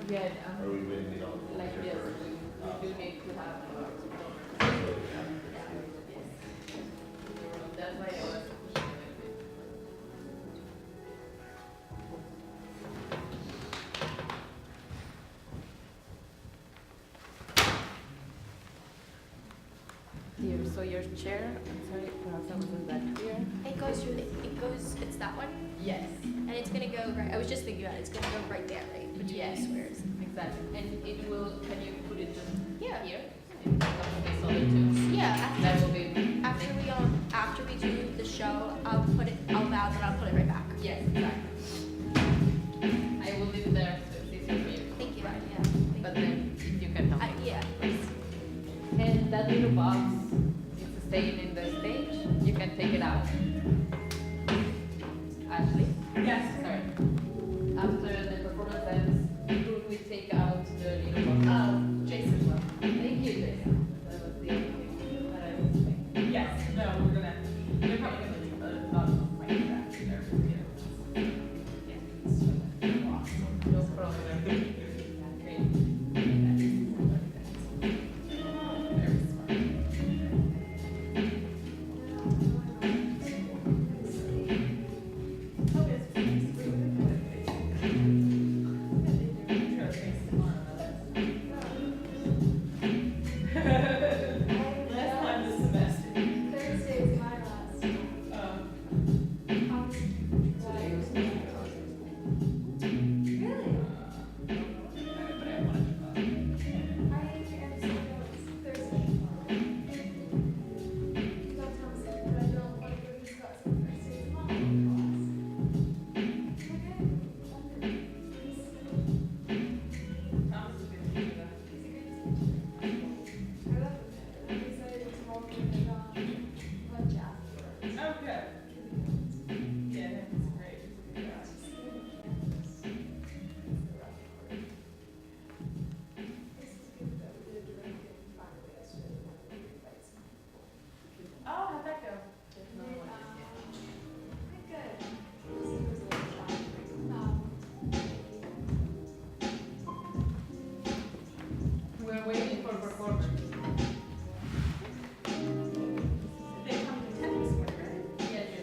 Yeah, Or we wouldn't know. like yes, we do need to have. That's why I was pushing a little bit. Here, so your chair, I'm sorry, perhaps I wasn't that clear. It goes through, it's that one? Yes. And it's gonna go right, I was just thinking about it, it's gonna go right there, right? Between Yes. the squares. Exactly. And it will, can you put it just Yeah. here? In front of these other two? Yeah, That will be. after we do the show, I'll vow that I'll put it right back. Yes, exactly. I will leave it there so it's easier for you. Thank you. Right. Yeah. But then you can help. Yeah. And that little box is staying in the stage. You can take it out. Ashley? Yes. Sorry. After the performance ends, could we take out the little box? Jason will. Thank you, Jason. That was the only thing that I was thinking. Yes, no, they're probably gonna leave a lot of my back there. Yeah. No problem. Great. Very smart. Last time this semester. Thursday is my last. Really? But I wanted to. I am so jealous. Thursday. Don't tell me, but I don't want to go discuss on Thursday is my class. Okay. Thomas is gonna do that. He's a great teacher. I love him. I'm excited to walk in and lunch afterwards. Oh, good. Yeah, that's great. Yeah. Oh, how'd that go? We're waiting for performance. They come to 10 this morning, right? Yes.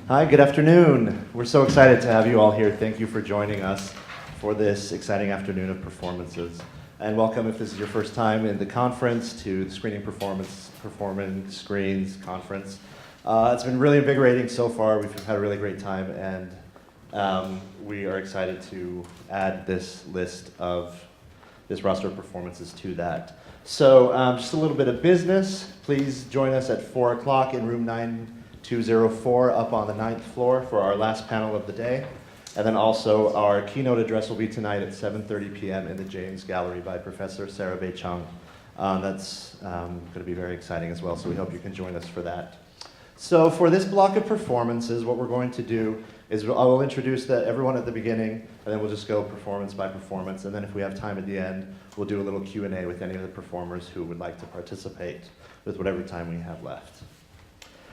Hi, good afternoon. We're so excited to have you all here. Thank you for joining us for this exciting afternoon of performances. And welcome, if this is your first time in the conference, to the Performing Screens Conference. It's been really invigorating so far. We've had a really great time, and we are excited to add this roster of performances to that. So just a little bit of business. Please join us at 4 o'clock in room 9204 up on the 9th floor for our last panel of the day. And then also our keynote address will be tonight at 7:30 p.m. in the James Gallery by Professor Sarah Bei Chung. That's going to be very exciting as well, so we hope you can join us for that. So for this block of performances, what we're going to do is I will introduce everyone at the beginning, and then we'll just go performance by performance, and then if we have time at the end, we'll do a little Q&A with any of the performers who would like to participate with whatever time we have left.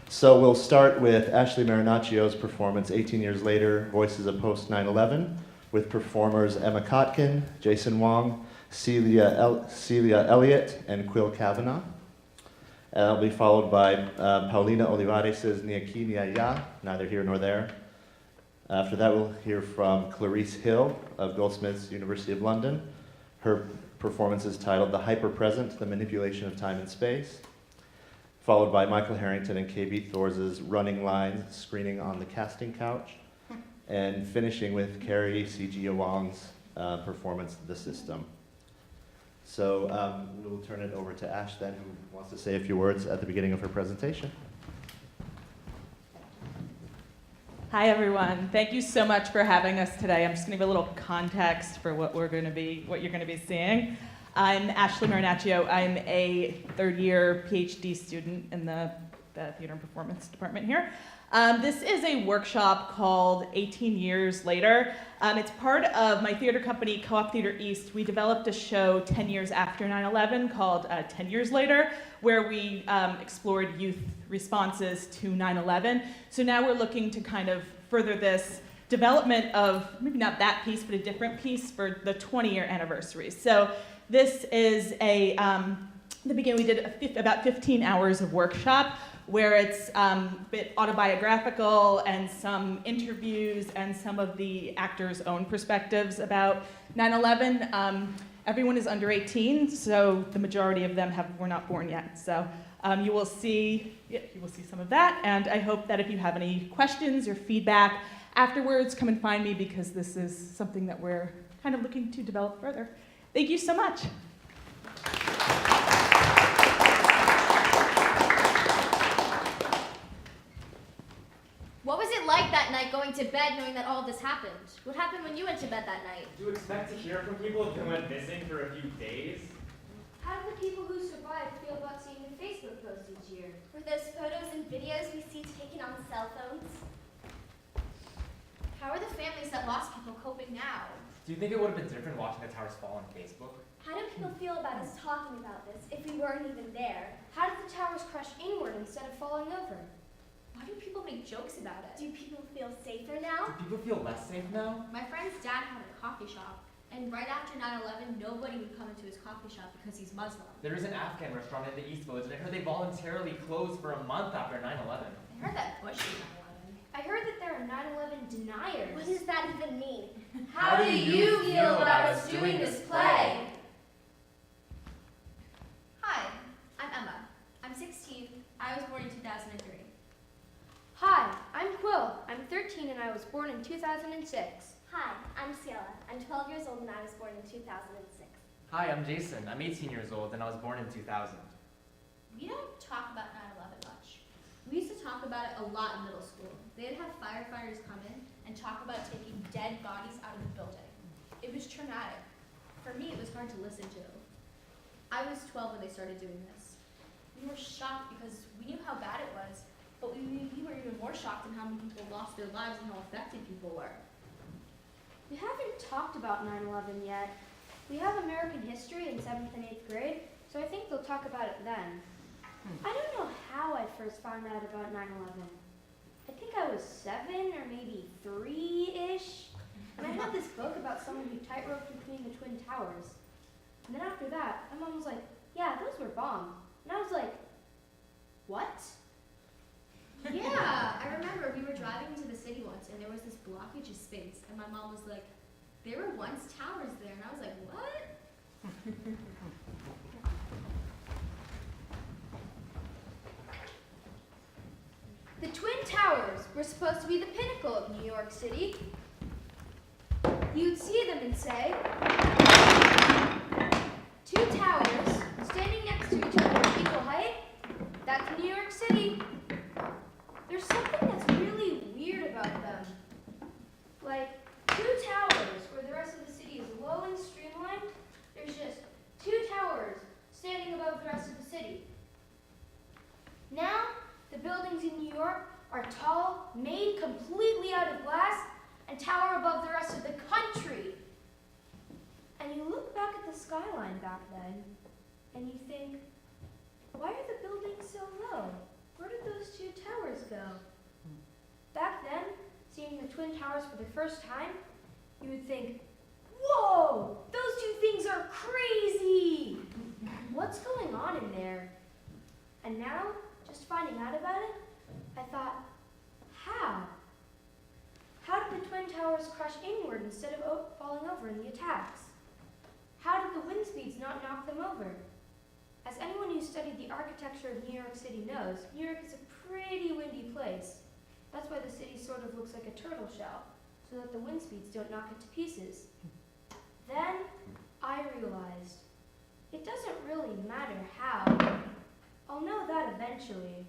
So we'll start with Ashley Marinaccio's performance 18 years later, Voices of Post 9/11, with performers Emma Kotkin, Jason Wang, Celia Elliott, and Quill Kavanaugh. That'll be followed by Paulina Olivares' Aquí, Allá, neither here nor there. After that, we'll hear from Clareese Hill of Goldsmiths, University of London. Her performance is titled The Hyperpresent, The Manipulation of Time and Space. Followed by Michael Harrington and KB Thors' Running Lines, Screening on the Casting Couch. And finishing with Carrie, Sijia Wang's performance, The System. So we'll turn it over to Ash then, who wants to say a few words at the beginning of her presentation. Hi everyone. Thank you so much for having us today. I'm just going to give a little context for what you're going to be seeing. I'm Ashley Marinaccio. I'm a third-year PhD student in the Theater and Performance department here. This is a workshop called 18 Years Later. It's part of my theater company, Co-op Theater East. We developed a show 10 years after 9/11 called 10 Years Later, where we explored youth responses to 9/11. So now we're looking to kind of further this development of maybe not that piece, but a different piece for the 20-year anniversary. So this is the beginning, we did about 15 hours of workshop where it's a bit autobiographical and some interviews and some of the actors' own perspectives about 9/11. Everyone is under 18, so the majority of them were not born yet. So you will see some of that, and I hope that if you have any questions or feedback afterwards, come and find me because this is something that we're kind of looking to develop further. Thank you so much. What was it like that night going to bed knowing that all this happened? What happened when you went to bed that night? Do you expect to hear from people who went missing for a few days? How did the people who survived feel about seeing the Facebook posts each year? Were those photos and videos we see taken on cell phones? How are the families that lost people coping now? Do you think it would have been different watching the towers fall on Facebook? How do people feel about us talking about this if we weren't even there? How did the towers crash inward instead of falling over? Why do people make jokes about it? Do people feel safer now? Do people feel less safe now? My friend's dad had a coffee shop, and right after 9/11, nobody would come into his coffee shop because he's Muslim. There is an Afghan restaurant in the East Village, and I heard they voluntarily closed for a month after 9/11. I heard that Bush did 9/11. I heard that there are 9/11 deniers. What does that even mean? How do you feel about us doing this play? born in 2006. Hi, I'm Ciela. I'm 12 years old and I was born in 2006. Hi, I'm Jason. I'm 18 years old and I was born in 2000. We don't talk about 9/11 much. We used to talk about it a lot in middle school. They'd have firefighters come in and talk about taking dead bodies out of the building. It was traumatic. For me, it was hard to listen to. I was 12 when they started doing this. We were shocked because we knew how bad it was, but we were even more shocked in how many people lost their lives and how affected people were. We haven't talked about 9/11 yet. We have American history in 7th and 8th grade, so I think they'll talk about it then. I don't know how I first found out about 9/11. I think I was 7 or maybe 3-ish, and I had this book about someone who tightrope between the Twin Towers. And then after that, my mom was like, yeah, those were bombed. And I was like, what? Yeah, I remember we were driving into the city once and there was this blockage of space and my mom was like, there were once towers there, and I was like, what? The Twin Towers were supposed to be the pinnacle of New York City. You'd see them and say, two towers standing next to each other at equal height, that's New York City. There's something that's really weird about them. Like, two towers where the rest of the city is low and streamlined, there's just two towers standing above the rest of the city. Now, the buildings in New York are tall, made completely out of glass, and tower above the rest of the country. And you look back at the skyline back then, and you think, why are the buildings so low? Where did those two towers go? Back then, seeing the Twin Towers for the first time, you would think, whoa, those two things are crazy! What's going on in there? And now, just finding out about it, I thought, how? How did the Twin Towers crash inward instead of falling over in the attacks? How did the wind speeds not knock them over? As anyone who studied the architecture of New York City knows, New York is a pretty windy place. That's why the city sort of looks like a turtle shell, so that the wind speeds don't knock it to pieces. Then I realized, it doesn't really matter how. I'll know that eventually.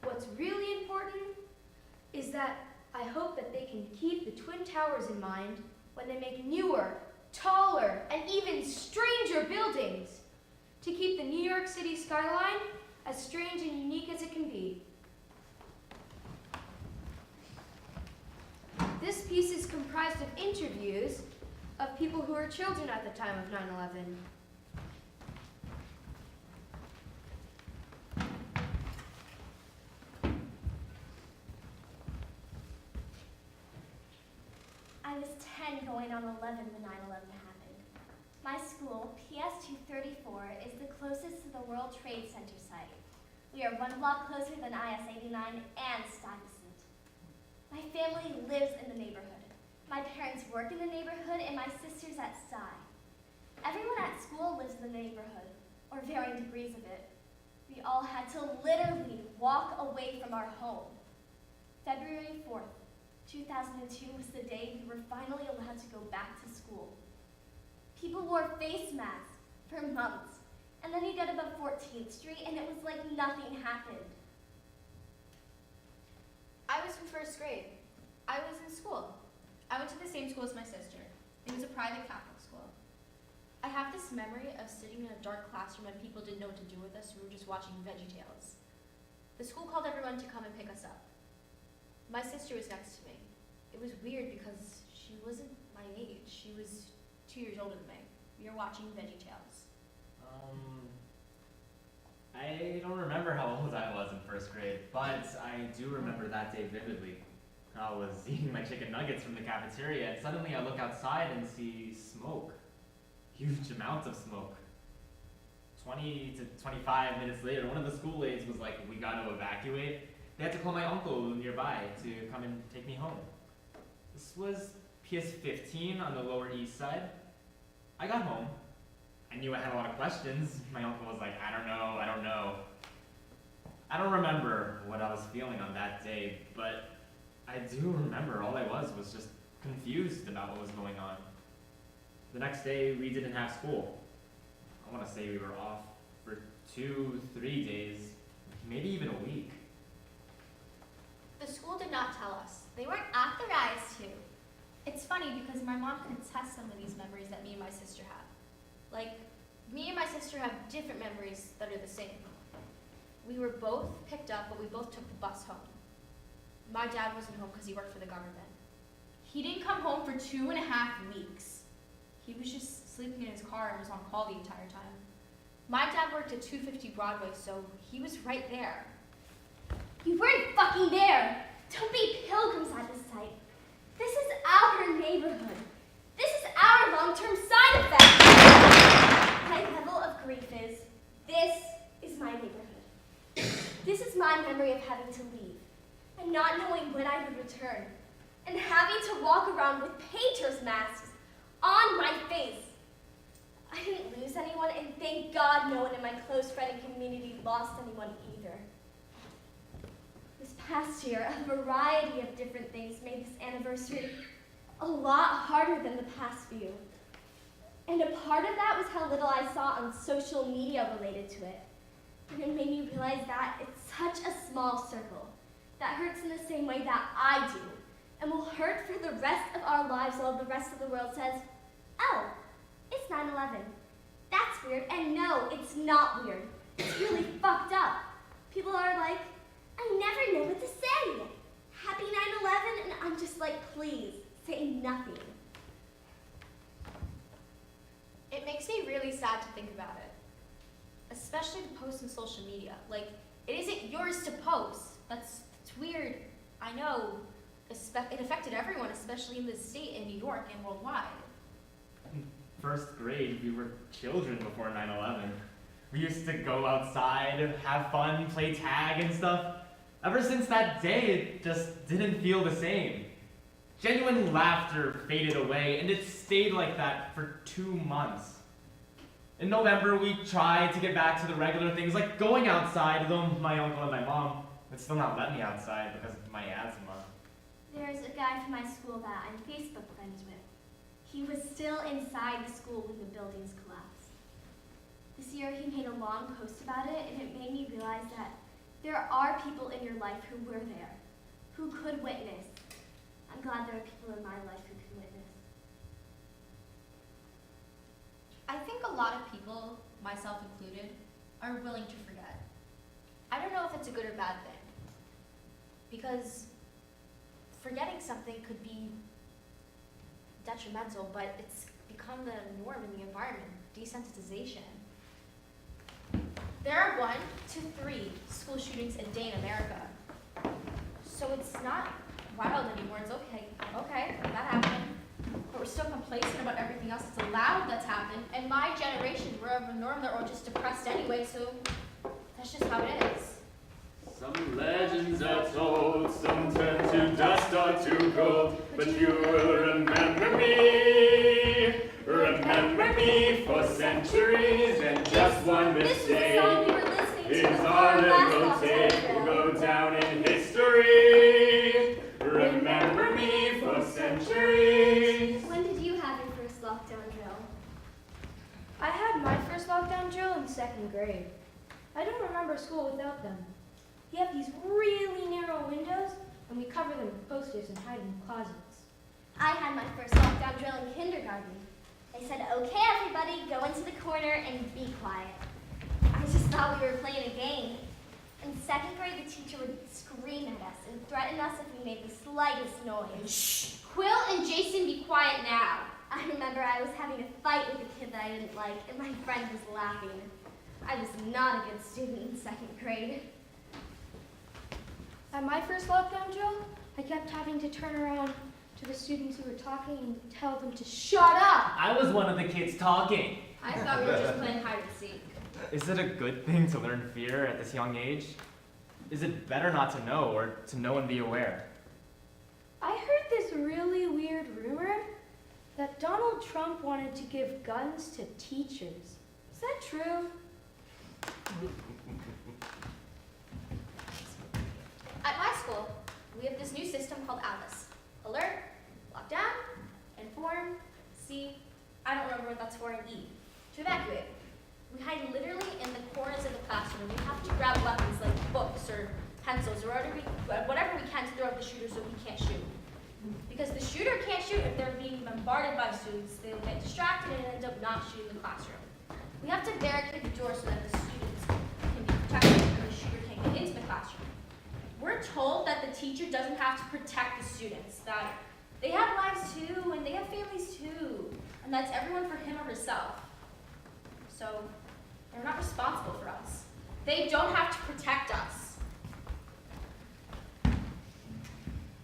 What's really important is that I hope that they can keep the Twin Towers in mind when they make newer, taller, and even stranger buildings to keep the New York City skyline as strange and unique as it can be. This piece is comprised of interviews of people who were children at the time of 9/11. I was 10 going on 11 when 9/11 happened. My school, PS 234, is the closest to the World Trade Center site. We are 1 block closer than IS 89 and Stuyvesant. My family lives in the neighborhood. My parents work in the neighborhood and my sister's at Sty. Everyone at school lives in the neighborhood, or varying degrees of it. We all had to literally walk away from our home. February 4th, 2002 was the day we were finally allowed to go back to school. People wore face masks for months, and then you get above 14th Street and it was like nothing happened. I was in 1st grade. I was in school. I went to the same school as my sister. It was a private Catholic school. I have this memory of sitting in a dark classroom and people didn't know what to do with us. We were just watching VeggieTales. The school called everyone to come and pick us up. My sister was next to me. It was weird because she wasn't my age. She was 2 years older than me. We were watching VeggieTales. I don't remember how old I was in 1st grade, but I do remember that day vividly. I was eating my chicken nuggets from the cafeteria, and suddenly I look outside and see smoke. Huge amounts of smoke. 20 to 25 minutes later, one of the school aides was like, we gotta evacuate. They had to call my uncle nearby to come and take me home. This was PS 15 on the Lower East Side. I got home. I knew I had a lot of questions. My uncle was like, I don't know. I don't remember what I was feeling on that day, but I do remember all I was just confused about what was going on. The next day, we didn't have school. I want to say we were off for 2, 3 days, maybe even a week. The school did not tell us. They weren't authorized to. It's funny because my mom can attest some of these memories that me and my sister have. Like, me and my sister have different memories that are the same. We were both picked up, but we both took the bus home. My dad wasn't home because he worked for the government. He didn't come home for 2.5 weeks. He was just sleeping in his car and was on call the entire time. My dad worked at 250 Broadway, so he was right there. You weren't fucking there! Don't be pilgrims at this site. This is our neighborhood. This is our long-term side effect. My level of grief is, this is my neighborhood. This is my memory of having to leave, and not knowing when I would return, and having to walk around with painters' masks on my face. I didn't lose anyone, and thank God no one in my close friend and community lost anyone either. This past year, a variety of different things made this anniversary a lot harder than the past few. And a part of that was how little I saw on social media related to it. And it made me realize that it's such a small circle that hurts in the same way that I do, and will hurt for the rest of our lives while the rest of the world says, oh, it's 9/11. That's weird, and no, it's not weird. It's really fucked up. People are like, I never know what to say. Happy 9/11, and I'm just like, please, say nothing. It makes me really sad to think about it. Especially to post on social media. Like, it isn't yours to post. It's weird. I know. It affected everyone, especially in this state, in New York, and worldwide. In first grade, we were children before 9/11. We used to go outside, have fun, play tag and stuff. Ever since that day, it just didn't feel the same. Genuine laughter faded away, and it stayed like that for 2 months. In November, we tried to get back to the regular things like going outside, though my uncle and my mom would still not let me outside because of my asthma. There's a guy from my school that I'm Facebook friends with. He was still inside the school when the buildings collapsed. This year he made a long post about it, and it made me realize that there are people in your life who were there, who could witness. I'm glad there are people in my life who can witness. I think a lot of people, myself included, are willing to forget. I don't know if it's a good or bad thing. Because forgetting something could be detrimental, but it's become the norm in the environment, desensitization. There are 1 to 3 school shootings a day in America. So it's not wild anymore. It's okay, that happened. But we're still complacent about everything else that's allowed that's happened. And my generation, we're of a norm that we're just depressed anyway, so that's just how it is. Some legends are told, some turn to dust or to gold, but you will remember me for centuries, and just one mistake is all it will take. We'll go down in history. Remember me for centuries. When did you have your first lockdown drill? I had my first lockdown drill in 2nd grade. I don't remember school without them. You have these really narrow windows, and we cover them with posters and hide in closets. I had my first lockdown drill in kindergarten. They said, okay, everybody, go into the corner and be quiet. I just thought we were playing a game. In 2nd grade, the teacher would scream at us and threaten us if we made the slightest noise. Shh! Quill and Jason, be quiet now. I remember I was having a fight with a kid that I didn't like, and my friend was laughing. I was not a good student in 2nd grade. At my first lockdown drill, I kept having to turn around to the students who were talking and tell them to shut up. I was one of the kids talking. I thought we were just playing hide and seek. Is it a good thing to learn fear at this young age? Is it better not to know, or to know and be aware? I heard this really weird rumor that Donald Trump wanted to give guns to teachers. Is that true? At my school, we have this new system called Alice. Alert, lockdown, inform, see, I don't remember what that's for, and E, to evacuate. We hide literally in the corners of the classroom. We have to grab weapons like books or pencils or whatever we can to throw at the shooter so he can't shoot. Because the shooter can't shoot if they're being bombarded by students. They'll get distracted and end up not shooting the classroom. We have to barricade the door so that the students can be protected and the shooter can't get into the classroom. We're told that the teacher doesn't have to protect the students, that they have lives too and they have families too, and that's everyone for him or herself. So they're not responsible for us. They don't have to protect us.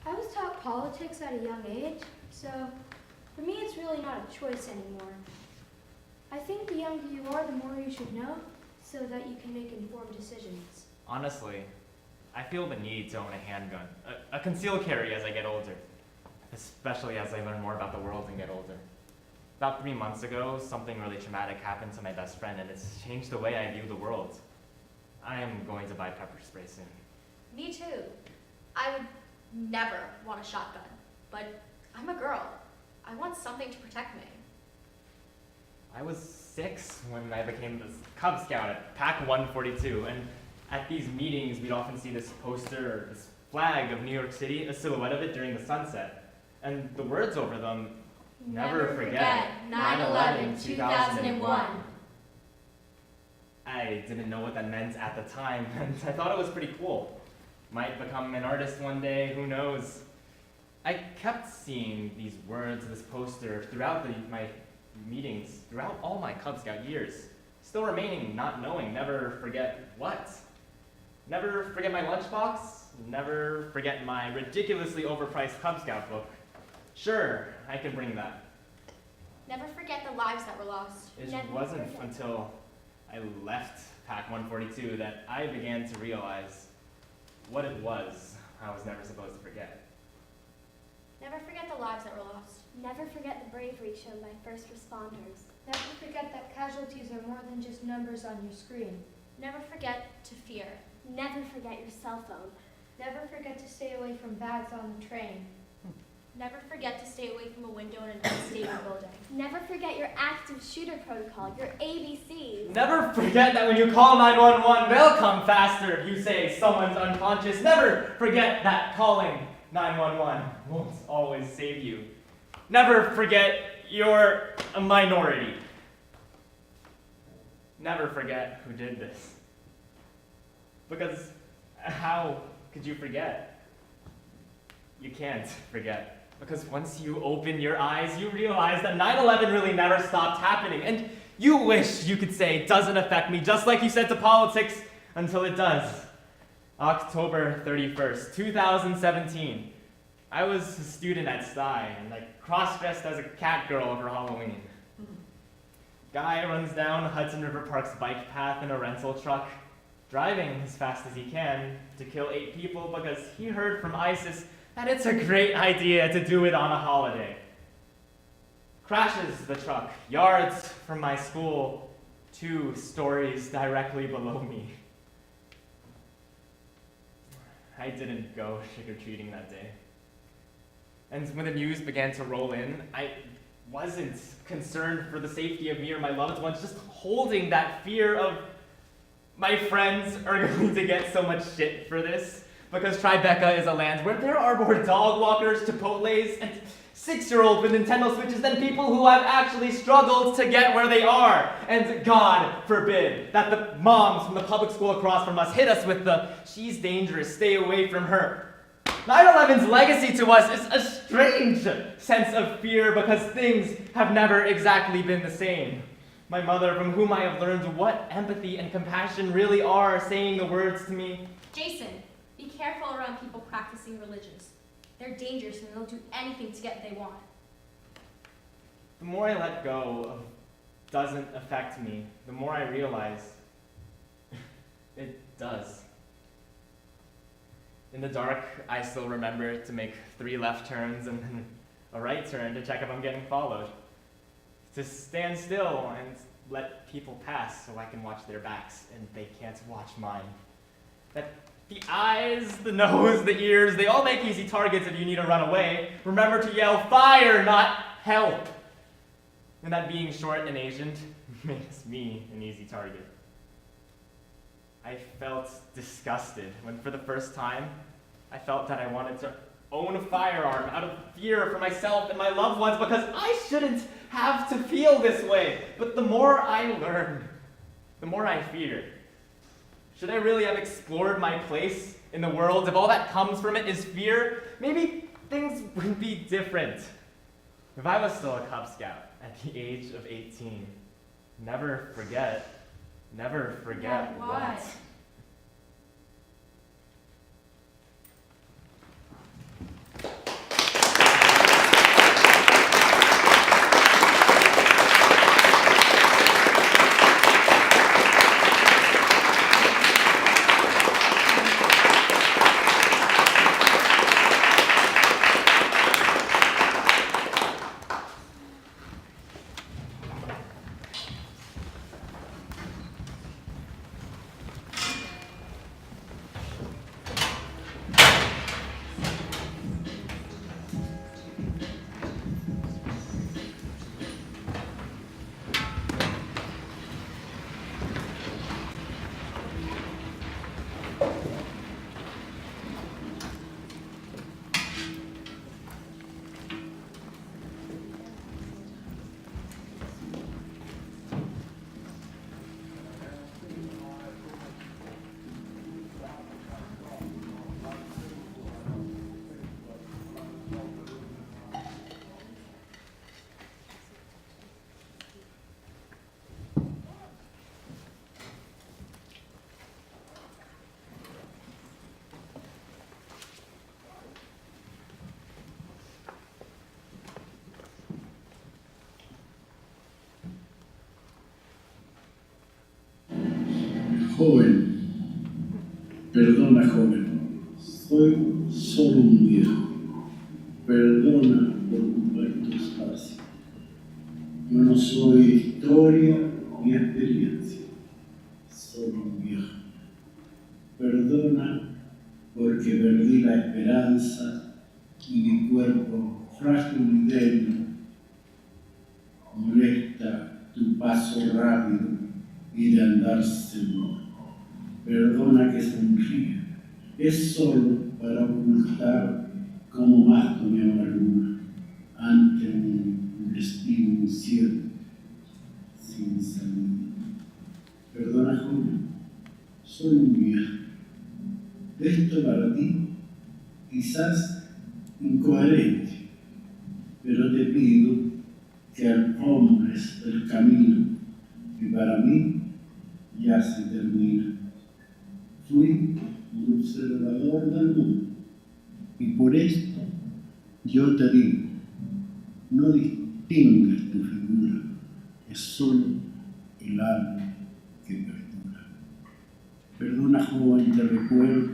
I was taught politics at a young age, so for me it's really not a choice anymore. I think the younger you are, the more you should know, so that you can make informed decisions. Honestly, I feel the need to own a handgun, a concealed carry as I get older, especially as I learn more about the world and get older. About 3 months ago, something really traumatic happened to my best friend, and it's changed the way I view the world. I am going to buy pepper spray soon. Me too. I would never want a shotgun, but I'm a girl. I want something to protect me. I was 6 when I became this Cub Scout at Pack 142, and at these meetings we'd often see this poster or this flag of New York City, a silhouette of it during the sunset, and the words over them, never forget 9/11/2001. I didn't know what that meant at the time, and I thought it was pretty cool. Might become an artist one day, who knows. I kept seeing these words, this poster, throughout my meetings, throughout all my Cub Scout years. Still remaining not knowing, never forget what? Never forget my lunchbox, never forget my ridiculously overpriced Cub Scout book. Sure, I can bring that. Never forget the lives that were lost. It Never wasn't forget. until I left Pack 142 that I began to realize what it was I was never supposed to forget. Never forget the lives that were lost. Never forget the bravery shown by first responders. Never forget that casualties are more than just numbers on your screen. Never forget to fear. Never forget your cell phone. Never forget to stay away from bags on the train. Never forget to stay away from a window in an unstable building. Never forget your active shooter protocol, your ABCs. Never forget that when you call 911, they'll come faster if you say someone's unconscious. Never forget that calling 911 won't always save you. Never forget you're a minority. Never forget who did this. Because how could you forget? You can't forget. Because once you open your eyes, you realize that 9/11 really never stopped happening. And you wish you could say it doesn't affect me, just like you said to politics, until it does. October 31st, 2017. I was a student at Sty, and I cross-dressed as a cat girl over Halloween. Guy runs down Hudson River Park's bike path in a rental truck, driving as fast as he can to kill 8 people because he heard from ISIS that it's a great idea to do it on a holiday. Crashes the truck, yards from my school, 2 stories directly below me. I didn't go trick-or-treating that day. And when the news began to roll in, I wasn't concerned for the safety of me or my loved ones, just holding that fear of my friends are going to get so much shit for this. Because Tribeca is a land where there are more dog walkers, Chipotles, and 6-year-olds with Nintendo Switches than people who have actually struggled to get where they are. And God forbid that the moms from the public school across from us hit us with the, she's dangerous, stay away from her. 9/11's legacy to us is a strange sense of fear because things have never exactly been the same. My mother, from whom I have learned what empathy and compassion really are, saying the words to me, Jason, be careful around people practicing religions. They're dangerous and they'll do anything to get what they want. the more I let go of doesn't affect me, the more I realize it does. In the dark, I still remember to make 3 left turns and then a right turn to check if I'm getting followed. To stand still and let people pass so I can watch their backs and they can't watch mine. That The eyes, the nose, the ears, they all make easy targets if you need to run away. Remember to yell fire, not help. And that being short and Asian makes me an easy target. I felt disgusted when for the first time I felt that I wanted to own a firearm out of fear for myself and my loved ones because I shouldn't have to feel this way. But the more I learned, the more I feared. Should I really have explored my place in the world if all that comes from it is fear? Maybe things would be different. If I was still a Cub Scout at the age of 18, never forget what. Joven, perdona joven, soy solo un viejo, perdona por ocupar tu espacio. Yo no soy historia ni experiencia, solo un viejo. Perdona porque perdí la esperanza y mi cuerpo frágil y débil molesta tu paso rápido y de andar seguro. Perdona que sonríe, es solo para ocultar cómo mato mi amargura ante un destino incierto, sin salida. Perdona, joven, soy un viejo. Esto para ti, quizás incoherente, pero te pido que alfombres el camino que para mí ya se termina. Fui un observador del mundo y por esto yo te digo, no distingas tu figura, es solo el alma que perdura. Perdona, joven, te recuerdo,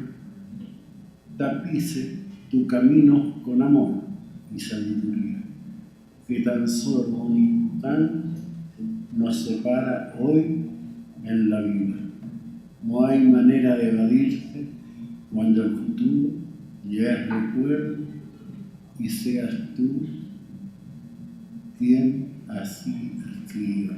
tapice tu camino con amor y sabiduría, que tan solo un instante nos separa hoy en la vida. No hay manera de evadirse cuando el futuro ya es recuerdo y seas tú quien así escriba.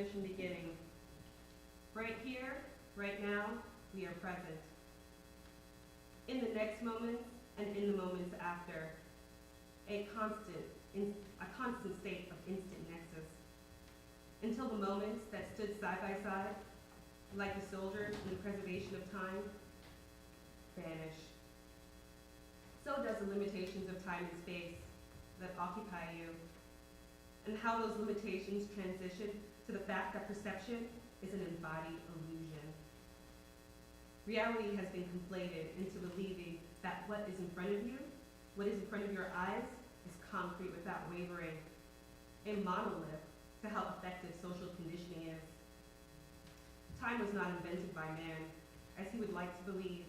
definition beginning. Right here, right now, we are present. In the next moments and in the moments after, a constant state of instant nexus. Until the moments that stood side by side, like the soldiers in the preservation of time, vanish. So does the limitations of time and space that occupy you, and how those limitations transition to the fact that perception is an embodied illusion. Reality has been conflated into believing that what is in front of you, what is in front of your eyes, is concrete without wavering, a monolith to how effective social conditioning is. Time was not invented by man, as he would like to believe.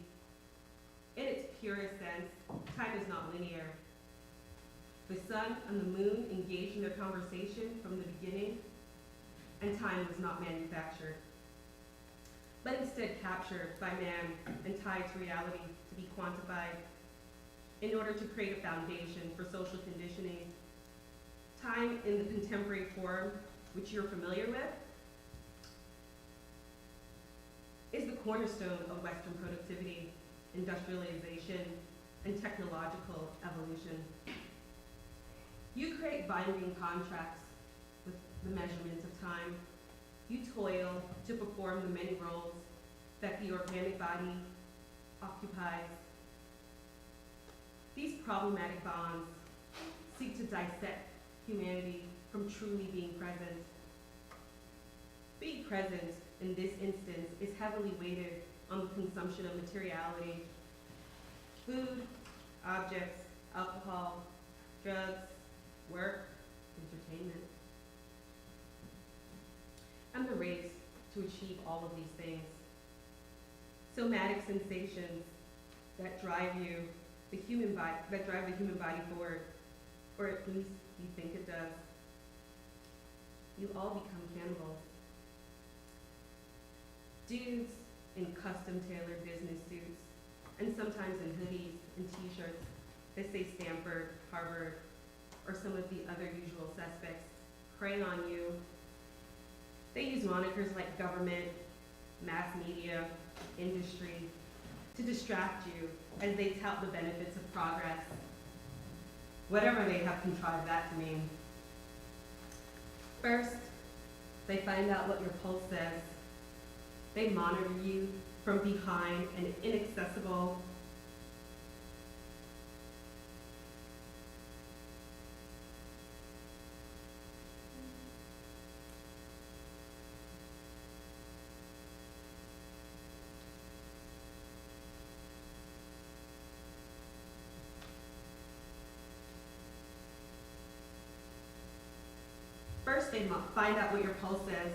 In its purest sense, time is not linear. The sun and the moon engaged in their conversation from the beginning, and time was not manufactured, but instead captured by man and tied to reality to be quantified in order to create a foundation for social conditioning. Time in the contemporary form, which you're familiar with, is the cornerstone of Western productivity, industrialization, and technological evolution. You create binding contracts with the measurement of time. You toil to perform the many roles that the organic body occupies. These problematic bonds seek to dissect humanity from truly being present. Being present in this instance is heavily weighted on the consumption of materiality, food, objects, alcohol, drugs, work, entertainment, and the race to achieve all of these things. Somatic sensations that drive the human body forward, or at least you think it does. You all become cannibals. Dudes in custom tailored business suits, and sometimes in hoodies and t-shirts that say Stanford, Harvard, or some of the other usual suspects prey on you. They use monikers like government, mass media, industry to distract you as they tout the benefits of progress, whatever they have contrived that to mean. First, they find out what your pulse says. They monitor you from behind an inaccessible First, they find out what your pulse says.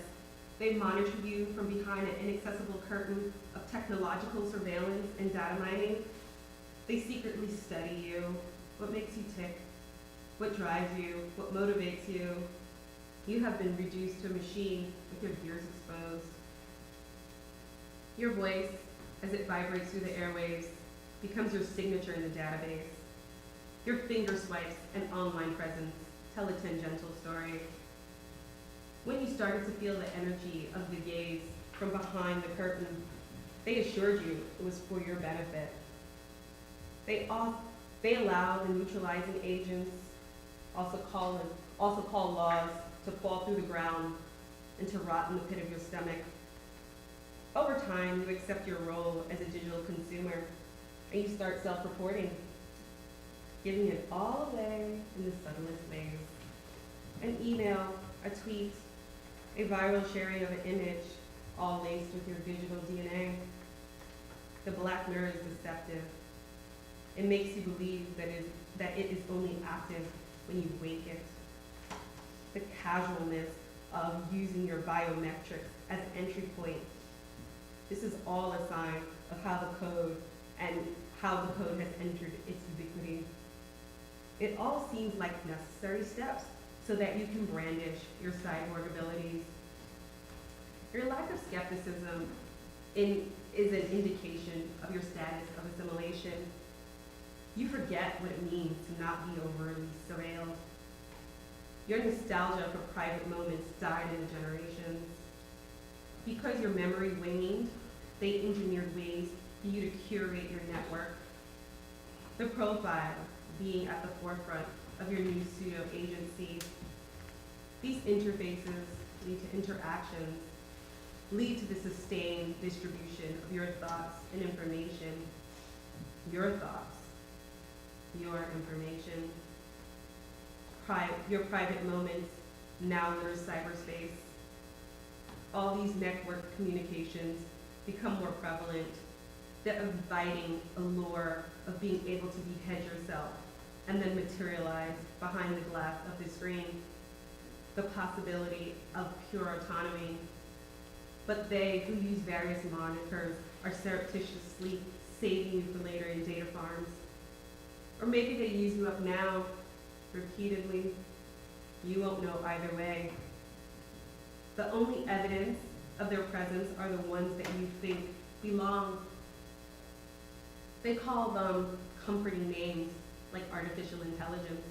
They monitor you from behind an inaccessible curtain of technological surveillance and data mining. They secretly study you, what makes you tick, what drives you, what motivates you. You have been reduced to a machine with your ears exposed. Your voice, as it vibrates through the airwaves, becomes your signature in the database. Your finger swipes and online presence tell a tangential story. When you started to feel the energy of the gaze from behind the curtain, they assured you it was for your benefit. They allow the neutralizing agents, also called laws, to fall through the ground and to rot in the pit of your stomach. Over time, you accept your role as a digital consumer, and you start self-reporting, giving it all away in the subtlest ways. An email, a tweet, a viral sharing of an image, all laced with your digital DNA. The black mirror is deceptive. It makes you believe that it is only active when you wake it. The casualness of using your biometrics as an entry point. This is all a sign of how the code has entered its ubiquity. It all seems like necessary steps so that you can brandish your cyborg abilities. Your lack of skepticism is an indication of your status of assimilation. You forget what it means to not be overly surveilled. Your nostalgia for private moments died in the generations. Because your memory waned, they engineered ways for you to curate your network. The profile being at the forefront of your new pseudo-agency. These interfaces lead to interactions, lead to the sustained distribution of your thoughts and information. Your thoughts, your information, your private moments now litter cyberspace. All these network communications become more prevalent, the inviting allure of being able to behead yourself and then materialize behind the glass of the screen, the possibility of pure autonomy. But they who use various monikers are surreptitiously saving you for later in data farms. Or maybe they use you up now, repeatedly. You won't know either way. The only evidence of their presence are the ones that you think belong. They call them comforting names like artificial intelligence.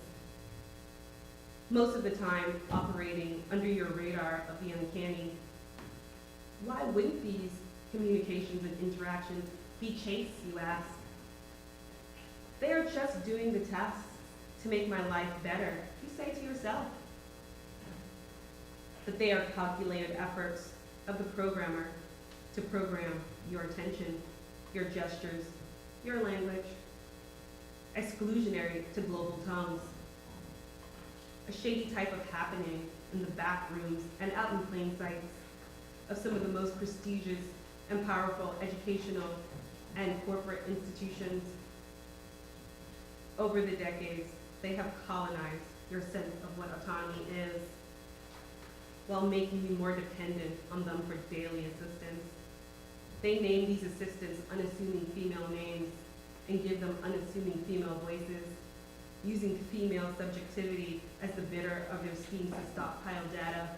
Most of the time operating under your radar of the uncanny. Why wouldn't these communications and interactions be chaste, you ask? They are just doing the tasks to make my life better, you say to yourself. But they are calculated efforts of the programmer to program your attention, your gestures, your language, exclusionary to global tongues. A shady type of happening in the back rooms and out in plain sights of some of the most prestigious and powerful educational and corporate institutions. Over the decades, they have colonized your sense of what autonomy is, while making you more dependent on them for daily assistance. They name these assistants unassuming female names and give them unassuming female voices, using female subjectivity as the bidder of their schemes to stockpile data.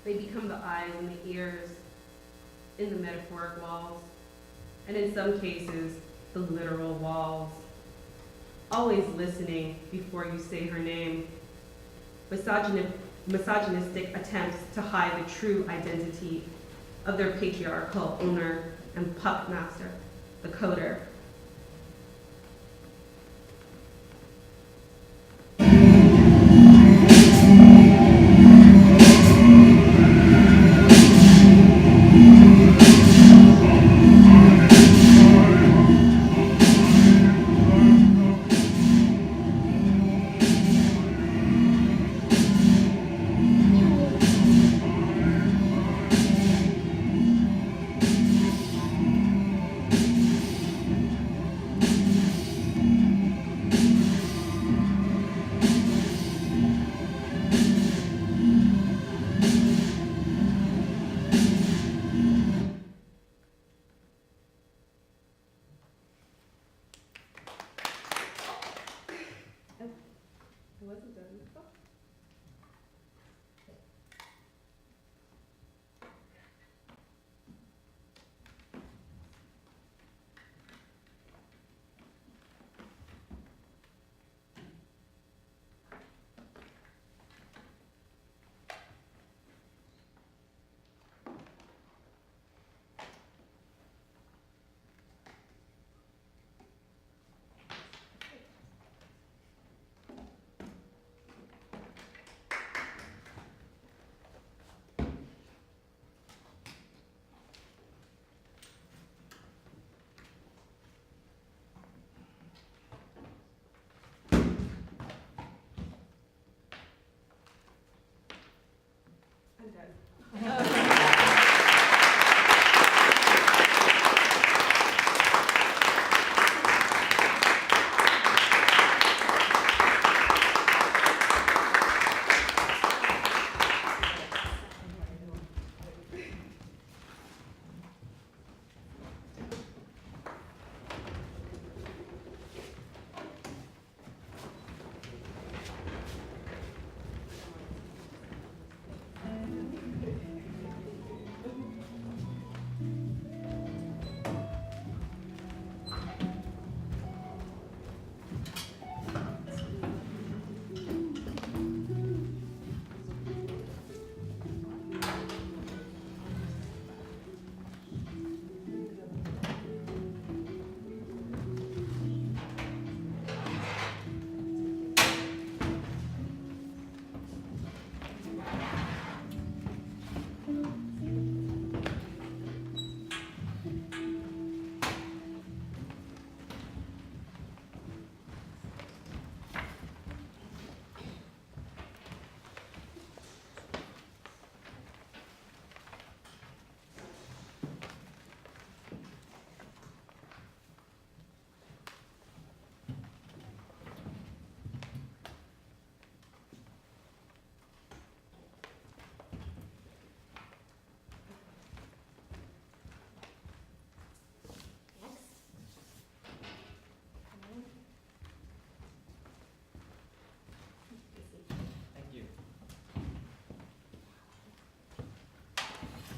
They become the eyes and the ears in the metaphoric walls, and in some cases, the literal walls. Always listening before you say her name. Misogynistic attempts to hide the true identity of their patriarchal owner and puppet master, the coder.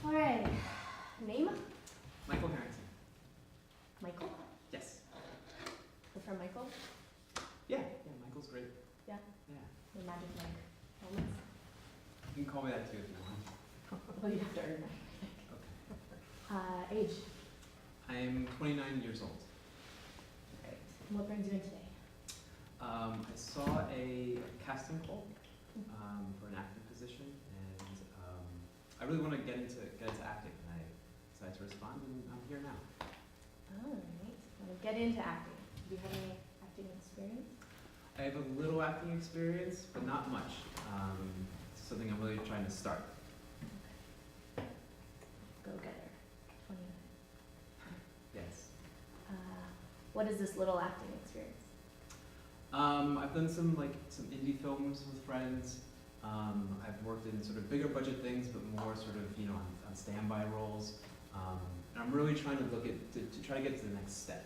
All right. Name? Michael Harrington. Michael? Yes. Prefer Michael? Yeah, Michael's great. Yeah. Yeah. The magic like moments. You can call me that too if you want. Well, you have to earn it. Okay. Age? I am 29 years old. Right. What brings you in today? I saw a casting call for an acting position, and I really want to get into acting, and I decided to respond, and I'm here now. All right. Well, get into acting. Do you have any acting experience? I have a little acting experience, but not much. It's something I'm really trying to start. Go getter. 29. Yes. What is this little acting experience? I've done some indie films with friends. I've worked in sort of bigger budget things, but more sort of on standby roles. And I'm really trying to look at to try to get to the next step.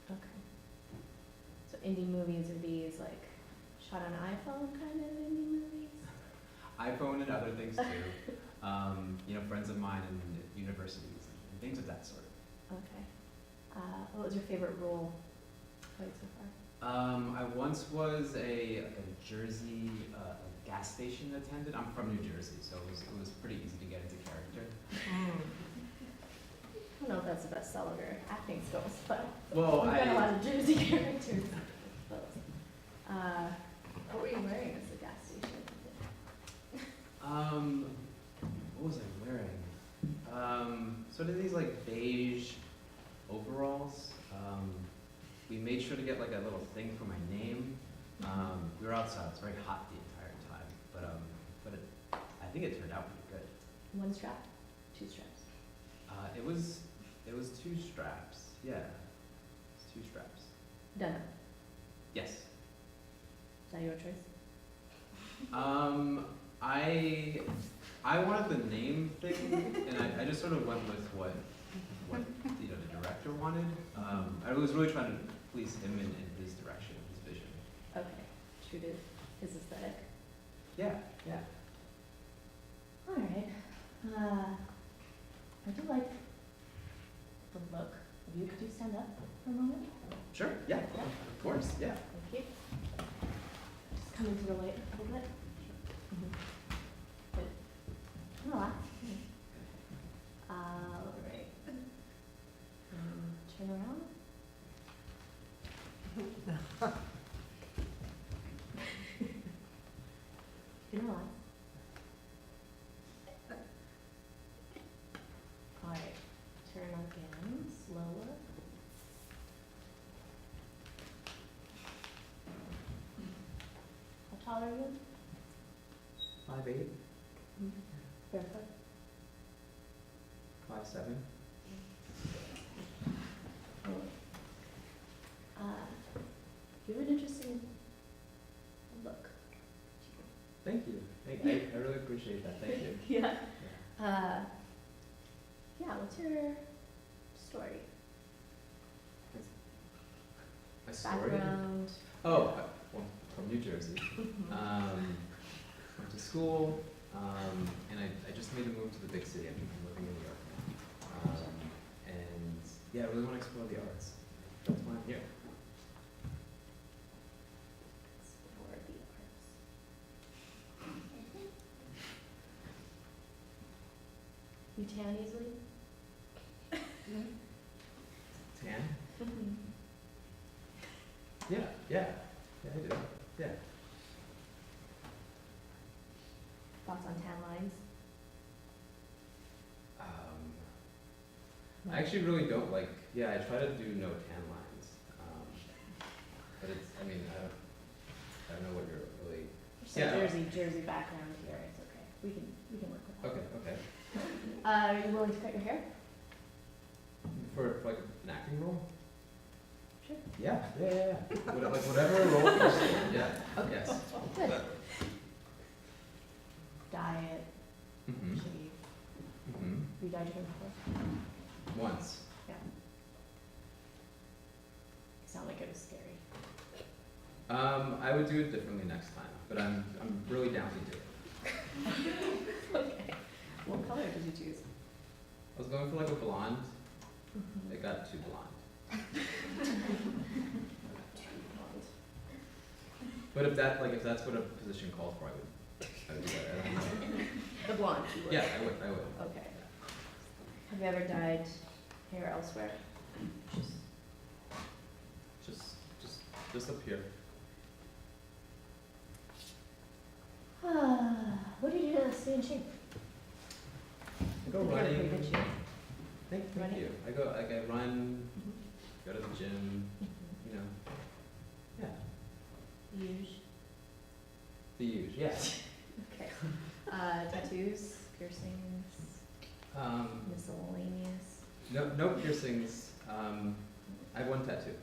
Okay. So indie movies are these like shot on iPhone kind of indie movies? iPhone and other things too. Friends of mine in universities and things of that sort. Okay. What was your favorite role played so far? I once was a Jersey gas station attendant. I'm from New Jersey, so it was pretty easy to get into character. I don't know if that's the best seller or acting skills, but Well, we've got a lot of Jersey characters. What were you wearing as a gas station? What was I wearing? Sort of these like beige overalls. We made sure to get like a little thing for my name. We were outside; it was very hot the entire time, but I think it turned out pretty good. One strap, two straps. It was two straps. Yeah, it's two straps. Denim. Yes. Is that your choice? I wanted the name thing, and I just sort of went with what the director wanted. I was really trying to please him in his direction, his vision. Okay. True to his aesthetic. Yeah. All right. I do like the look of you. Could you stand up for a moment? Sure. Yeah. Of course. Yeah. Thank you. Just come into the light a little bit. Good. Relax. All right. Turn around. Relax. All right. Turn again. Slower. How tall are you? 5'8", Barefoot. 5'7". You have an interesting look. Thank you. I really appreciate that. Thank you. Yeah. Yeah, what's your story? My story? Background? Oh, well, from New Jersey. Went to school, and I just made a move to the big city. I'm living in New York now. And yeah, I really want to explore the arts. That's why I'm here. Explore the arts. You tan easily? Tan? Yeah, I do. Yeah. Thoughts on tan lines? I actually really don't like. Yeah, I try to do no tan lines. But it's. I mean, I don't know what you're really. There's some Jersey background here. It's okay. We can work with that. Okay. Are you willing to cut your hair? For like an acting role? Sure. Yeah. Like whatever role you're saying. Yeah. Okay. Yes. Good. Diet, Mm-hmm. shave. Mm-hmm. Have you dyed your hair before? Once. Yeah. You sound like it was scary. I would do it differently next time, but I'm really down to do it. Okay. What color did you choose? was going for like a blonde. It got too blonde. But if that's what a position calls for, I would do that. I don't know. The blonde, you would? Yeah, I would. Okay. Have you ever dyed hair elsewhere? Just up here. What do you do to stay in shape? I go You have a running. pretty good shape. Thank you. I run, go to the gym, you know. Yeah. Huge. The usual, yeah. Okay. Tattoos, piercings, miscellaneous. No piercings. I have one tattoo.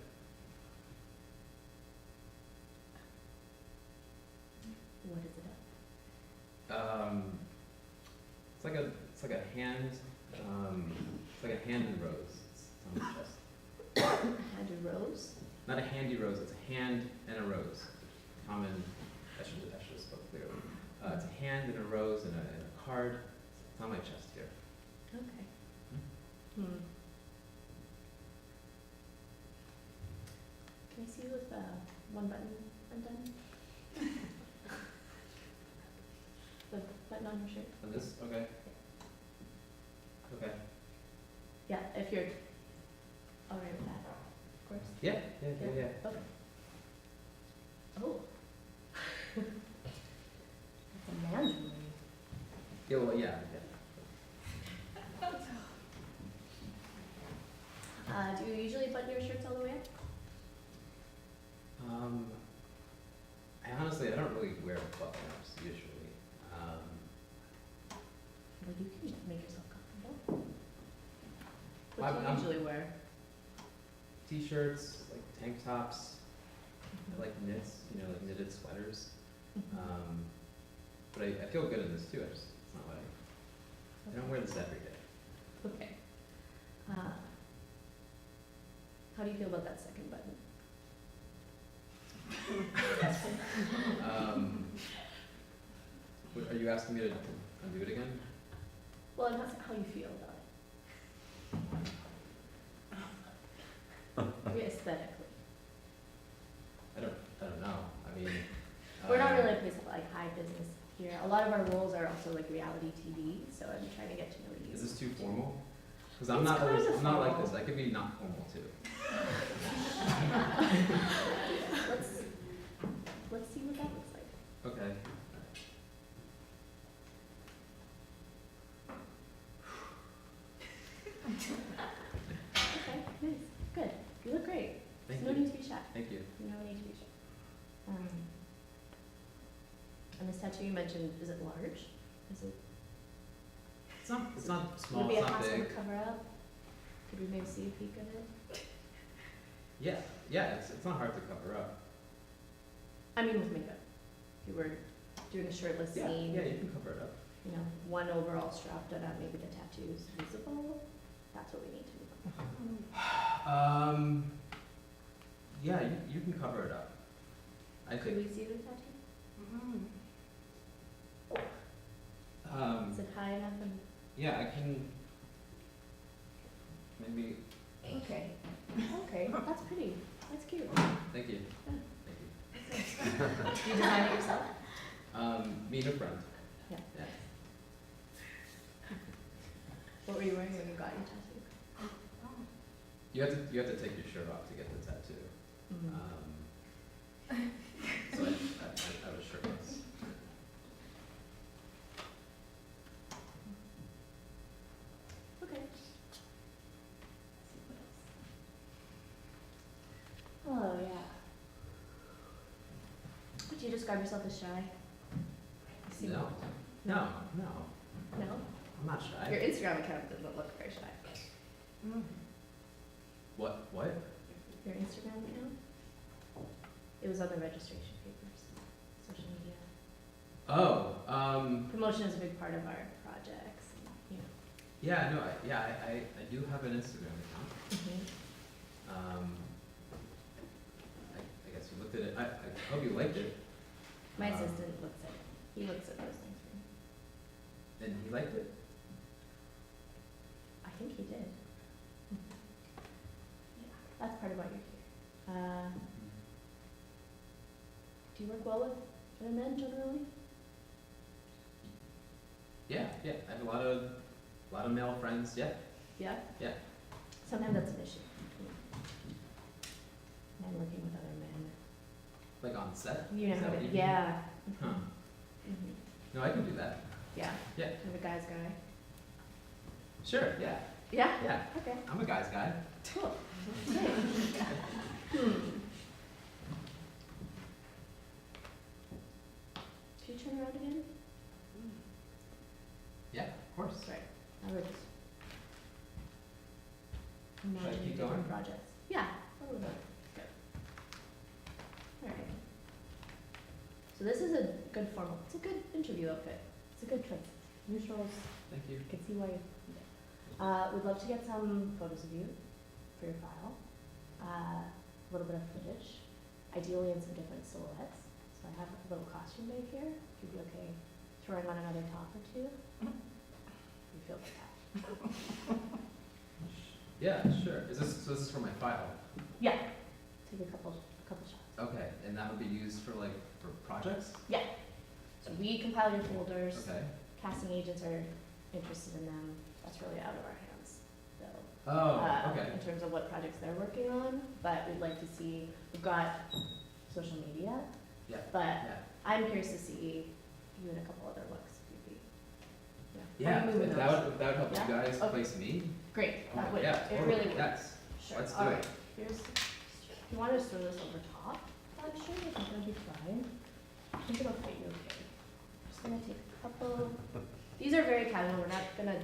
What is it It's like a hand. It's like a hand and rose. It's on my chest. Hand and rose? Not a handy rose. It's a hand and a rose. Common. I should have spoke clearly. It's a hand and a rose and a card. It's on my chest here. Okay. Can I see you with one button undone? The button on your shirt? On this? Okay. Okay. Yeah, if you're all right with that, of course. Yeah. Okay. Oh. That's a man jewelry. Yeah, well, yeah. Do you usually button your shirts all the way up? I honestly don't really wear button-ups usually. Well, you can make yourself comfortable. What do you I'm- usually wear? T-shirts, like tank tops. I like knits, like knitted sweaters. But I feel good in this too. It's not like I don't wear this every day. Okay. How do you feel about that second button? Are you asking me to undo it again? Well, I'm not saying how you feel about it. Maybe aesthetically. I don't know. I mean, We're not really a place of like high business here. A lot of our roles are also like reality TV, so I'm trying to get to know you. Is this too formal? Because I'm It's not kind of I'm not like formal. this. I could be not formal too. Let's see what that looks like. Okay. Okay, nice, good. You look great. Thank No you. need to be shy. Thank you. No need to be shy. And this tattoo you mentioned, is it large? Is it? It's not small. Would it be It's a not hassle to big. cover up? Could we maybe see a peek of it? Yeah. It's not hard to cover up. I mean with makeup. If you were doing a shirtless scene. Yeah, you can cover it up. One overall strapped on, maybe the tattoo's visible. That's what we need to do. Yeah, you can cover it up. Could we see the tattoo? Is it high enough and? Yeah, I can maybe. Okay. Okay, that's pretty. That's cute. Thank you. Yeah. Thank you. Do you design it yourself? Me and a friend. Yeah. Yeah. What were you wearing when you got your tattoo? You have to take your shirt off to get the tattoo. So I was shirtless. Okay. Oh yeah. Would you describe yourself as shy? No. No. I'm not shy. Your Instagram account doesn't look very shy. What? Your Instagram account? It was on the registration papers. Social media. Oh. Promotion is a big part of our projects. Yeah. No. I do have an Instagram account. I guess you looked at it. I hope you liked it. My assistant looks at it. He looks at those things for me. And he liked it. I why you're here. Do you work well with other men generally? Yeah, yeah. I have a lot of male friends. Yeah, Yeah? yeah. Sometimes that's an issue. Men working with other men. Like on set. You know Is how that to, what you mean? yeah. Huh. Mhm. No, I can do that. Yeah? Yeah. Kind of a guy's guy? Sure. Yeah. Yeah? Yeah. Okay. I'm a guy's guy. Cool. Okay. Should you turn around again? Yeah, of course. Right. Now we're just Should I imagining keep different going? projects. Yeah, a little bit. Good. All right. So this is a good formal. It's a good interview outfit. It's a good choice. Neutrals. Thank you. I can see why you did it. We'd love to get some photos of you for your file. A little bit of footage, ideally in some different silhouettes. So I have a little costume bag here. If you'd be okay throwing on another top or two. You feel like that? Yeah, sure. Is this so? This is for my file. Yeah. Take a couple shots. Okay, and that would be used for projects. Yeah. So we compile your folders. Okay. Casting agents are interested in them. That's really out of our hands, though. Oh, okay. In terms of what projects they're working on, but we'd like to see. We've got social media. Yeah. But Yeah. I'm curious to see you in a couple other looks. If you'd be. Yeah, Maybe if that would help Yeah? you guys Okay. place me. Great. Oh, That would. yeah, It totally. really would. Yes. Sure. Let's do All it. right. Here's. If you want to just throw this over top, I'm sure I think that'll be fine. I think it'll fit you okay. I'm just gonna take a couple. These are very casual. We're not gonna,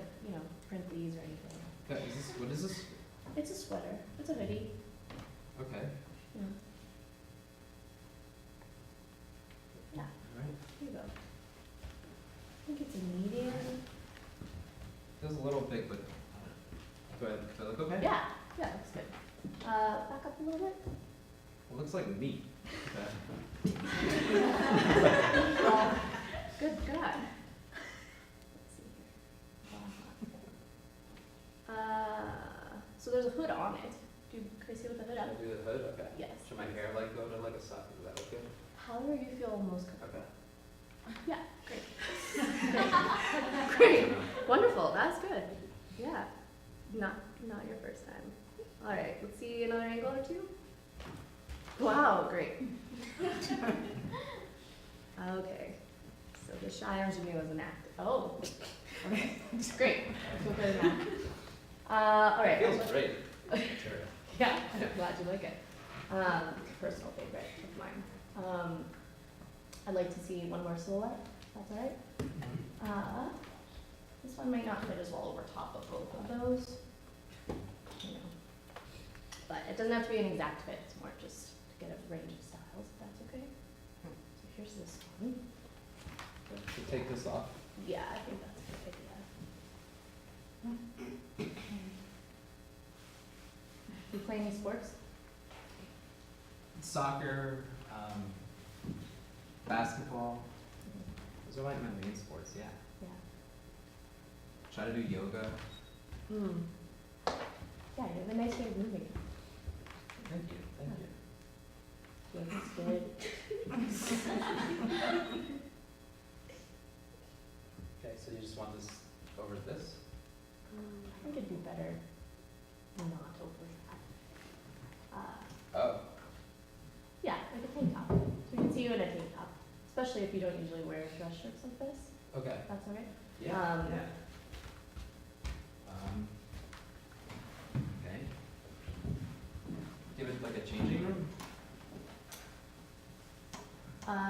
print these or anything. Okay, what is this? It's a sweater. It's a hoodie. Okay. Yeah. Yeah. All right. Here you go. I think it's a medium. Feels a little big, but do I look okay? Yeah. Yeah, looks good. Back up a little bit. It looks like meat. Okay. Well, good God. Let's see here. So there's a hood on it. Can I see with the hood Should up? I do the hood? Okay. Yes. Should my hair go to a sock? Is that okay? However you feel most comfortable. Okay. Yeah, great. Great. Wonderful. That's good. Yeah. Not your first time. All right. Let's see another angle or two. Wow. Great. Okay. So the shy ingenue was an act. Oh. Okay. Great. I feel good in that. All right. It feels great. Yeah. I'm glad you like it. Personal favorite of mine. I'd like to see one more silhouette. That's all right. This one might not fit as well over top of both of those. But it doesn't have to be an exact fit. It's more just to get a range of styles, if that's okay. So here's this one. To take this off. Yeah, I think that's a good idea. You play any sports? Soccer, basketball. Those are like my main sports. Yeah. Yeah. Try to do yoga. Yeah, you have a nice way of moving. Thank you. Thank you. Yoga's good. Okay, so you just want this over this? I think it'd be better not over that. Oh. Yeah, like a tank top. So we can see you in a tank top, especially if you don't usually wear dress shirts like this. Okay. That's all right? Yeah. Yeah. Okay. Give it like a changing room? No.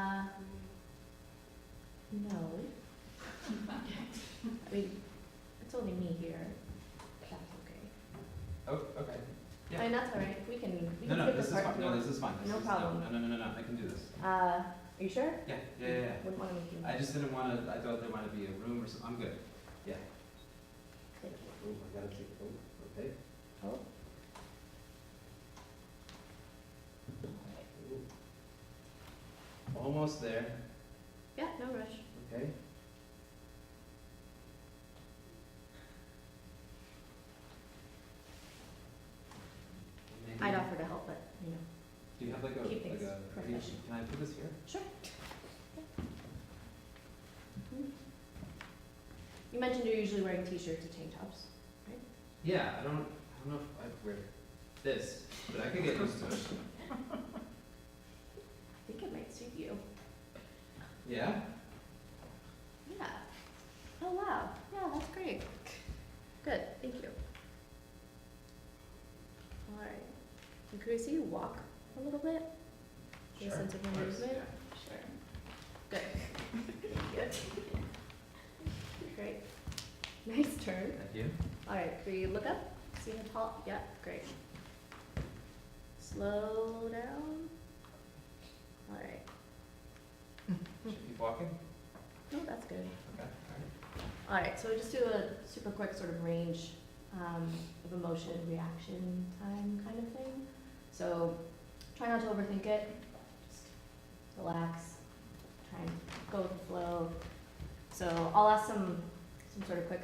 I mean, it's only me here. That's okay. Oh, okay. Yeah. I mean, that's all right. We can No, skip this this is part. fine. No, this is fine. No problem. No, I can do this. Are you sure? Yeah. Wouldn't want to make you. I just didn't want to, I thought there might be a room or something. I'm good. Yeah. Thank you. Oh, I gotta take, okay. Oh. Almost there. Yeah, no rush. Okay. I'd offer to help. question. Can I put this here? Sure. You mentioned you're usually wearing t-shirts or tank tops, right? Yeah, I don't know if I'd wear this, but I could get used to it. I think it might suit you. Yeah? Yeah. Oh, wow. Yeah, that's great. Good, thank you. All right. And could I see you walk a little bit? Get a sense of your movement? Sure. Good. Thank you. Great. Nice turn. Thank you. All right, could we look up? See how tall? Yeah, great. Slow down. All right. Should I keep walking? No, that's good. Okay, All right, so we just do a super quick sort of range of emotion, reaction time kind of thing. So try not to overthink it. Just relax. Try and go with the flow. So I'll ask some sort of quick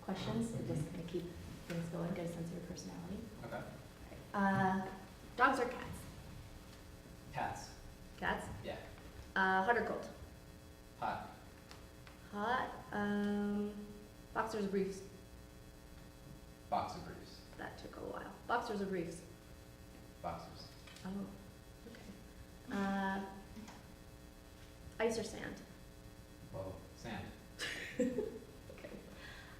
questions to just kind of keep things going, get a sense of your personality. Okay. Dogs or cats? Cats. Cats? Yeah. Hot or cold? Hot. Hot. Boxers or briefs? Boxer briefs. That took a while. Boxers or briefs? Boxers. Oh, okay. Ice or sand? Whoa, sand. Okay.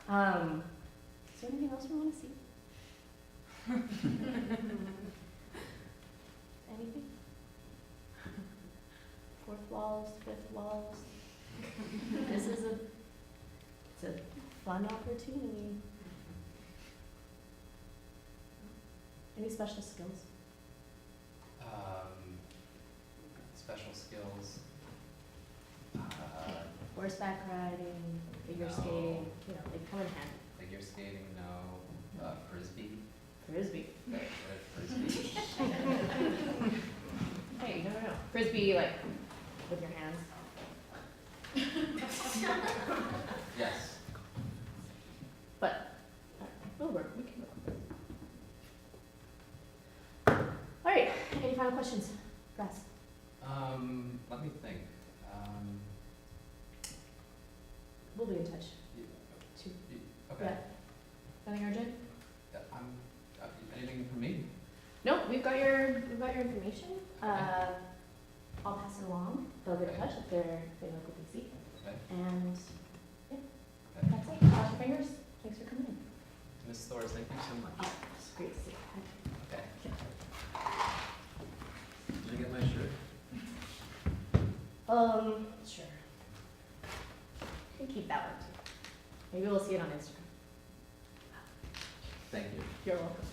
Is there anything else we want to see? Anything? Fourth walls, fifth walls. This is it's a fun opportunity. Any special skills? Special skills. Horseback riding, figure No. skating, you know, they come in handy. Figure skating, no. Frisbee. Frisbee. Good at frisbee. Hey, you never know. Frisbee, like, with your hands. Yes. But, we'll work, we can work. All right, any final questions for us? Let me think. We'll be in touch. Too. Okay. Yeah. Nothing urgent? Anything from me? No, we've got your information. I'll pass it along. They'll get in touch if they like what they see. Okay. And yeah, Okay. that's it. Cross your fingers. Thanks for coming in. Miss Thors, thank you so much. Oh, it's great to see you. Okay. Did you get my shirt? Sure. You can keep that one too. Maybe we'll see it on Instagram. Thank you. You're welcome.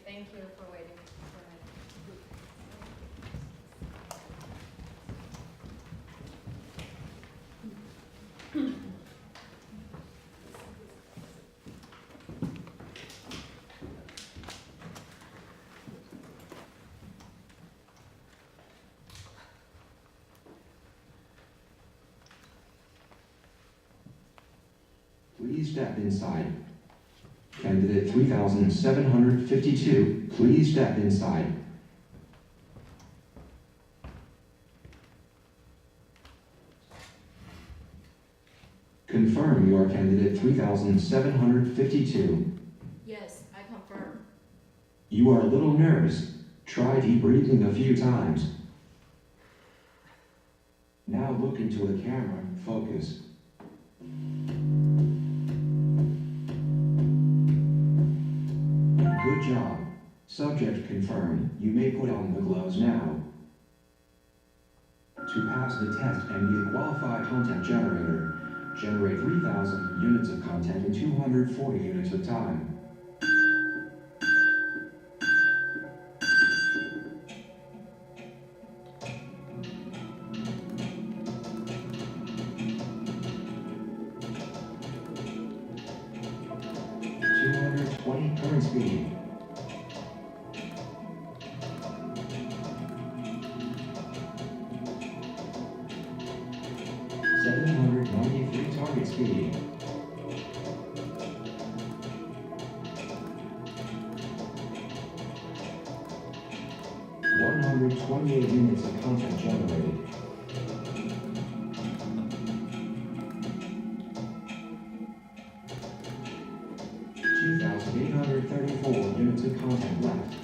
Thank you for waiting for it. Please step inside. Candidate 3752, please step inside. Confirm you are candidate 3752. Yes, I confirm. You are a little nervous. Try deep breathing a few times. Now look into the camera. Focus. Good job. Subject confirmed. You may put on the gloves now. To pass the test and be a qualified content generator, generate 3,000 units of content in 240 units of time. Current speed. 793 target speed. 128 units of content generated. 2,834 units of content left.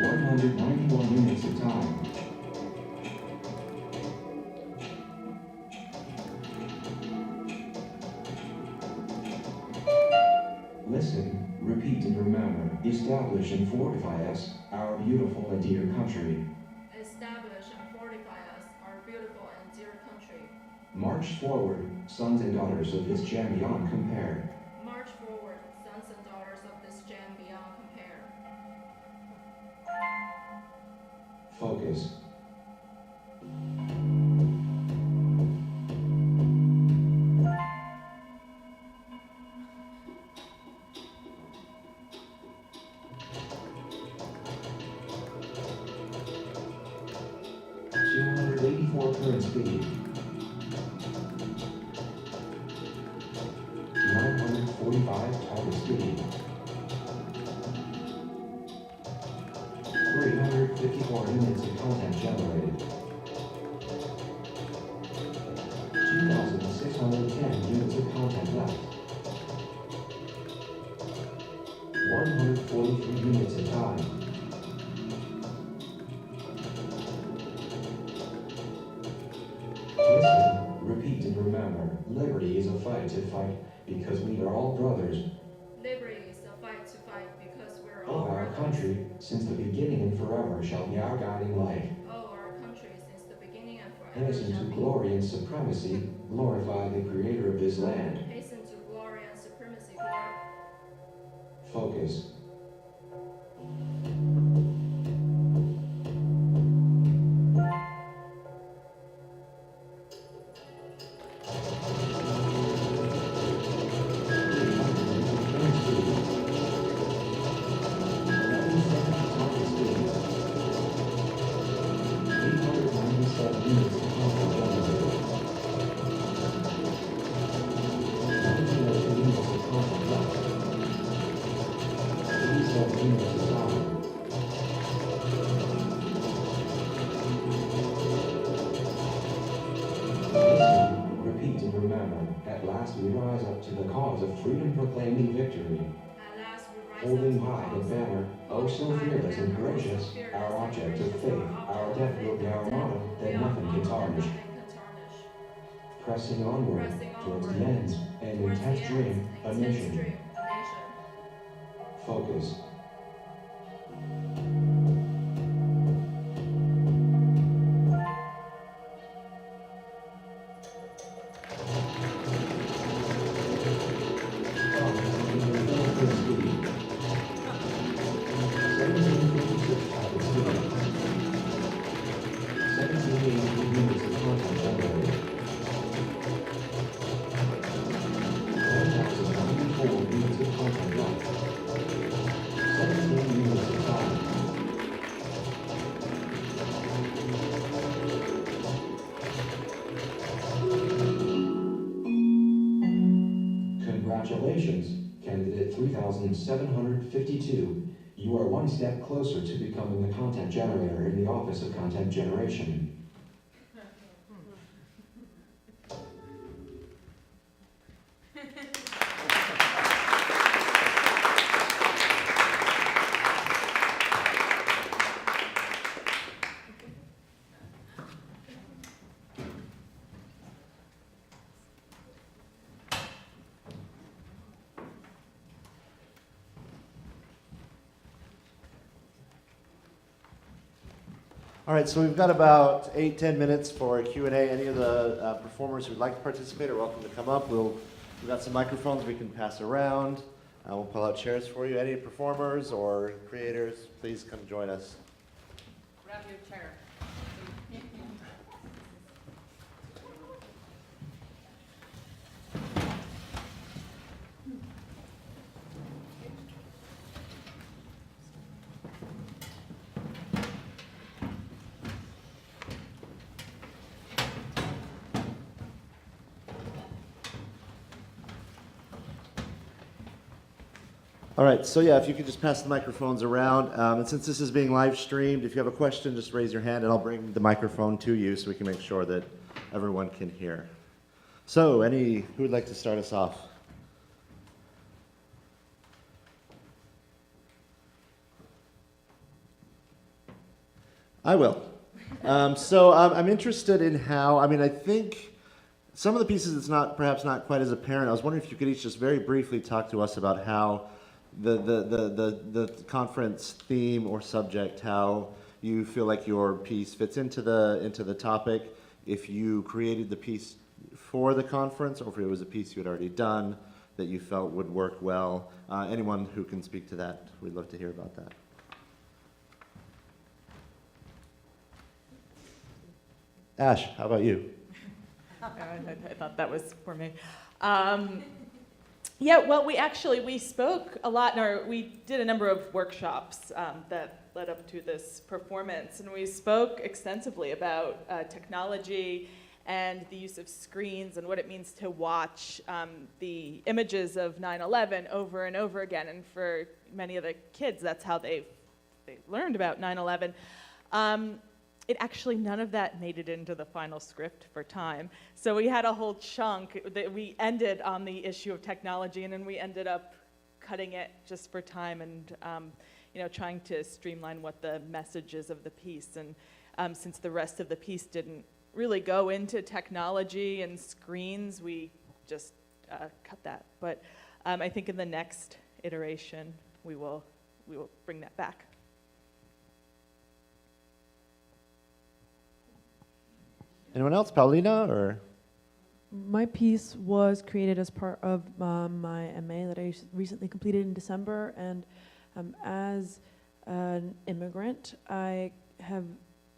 191 units of time. Listen, repeat and remember. Establish and fortify us, our beautiful and dear country. Establish and fortify us, our beautiful and dear country. March forward, sons and daughters of this jam beyond compare. March forward, sons and daughters of this jam beyond compare. Focus. Current speed. 945 target speed. 354 units of content generated. 2,610 units of content left. 143 units of time. Repeat and remember, liberty is a fight to fight, because we are all brothers. Liberty is a fight to fight, because we're Oh, all our brothers. country, since the beginning and forever, shall be our guiding light. Oh, our country, since the beginning and forever Hasten shall to be. glory and supremacy, glorify the creator of this land. Hasten to glory and supremacy. Focus. We rise up to the cause of freedom, proclaiming victory. At last we rise Holding up to high the the cause banner, oh so fearless and courageous, our object of faith, our death will be our motto, that nothing can tarnish. Pressing onward, towards the ends, an intense dream, a mission. Focus. Congratulations, candidate 3752. You are one step closer to becoming the content generator in the Office of Content Generation. All right, so we've got about 8-10 minutes for a Q&A. Any of the performers who'd like to participate are welcome to come up. We've got some microphones we can pass around. We'll pull out chairs for you. Any performers or creators, please come join us. Grab your chair. All right, so yeah, if you could just pass the microphones around. And since this is being live streamed, if you have a question, just raise your hand and I'll bring the microphone to you so we can make sure that everyone can hear. So, who would like to start us off? I will. I'm interested in how, I think some of the pieces it's perhaps not quite as apparent. I was wondering if you could each just very briefly talk to us about how the conference theme or subject, how you feel like your piece fits into the topic, if you created the piece for the conference or if it was a piece you had already done that you felt would work well. Anyone who can speak to that, we'd love to hear about that. Ash, how about you? I thought that was for me. Yeah, well, we spoke a lot, we did a number of workshops that led up to this performance, and we spoke extensively about technology and the use of screens and what it means to watch the images of 9/11 over and over again. And for many of the kids, that's how they learned about 9/11. None of that made it into the final script for time. So we had a whole chunk that we ended on the issue of technology, and then we ended up cutting it just for time and trying to streamline what the message is of the piece. And since the rest of the piece didn't really go into technology and screens, we just cut that. But I think in the next iteration, we will bring that back. Anyone else? Paulina or? My piece was created as part of my MA that I recently completed in December, and as an immigrant, I have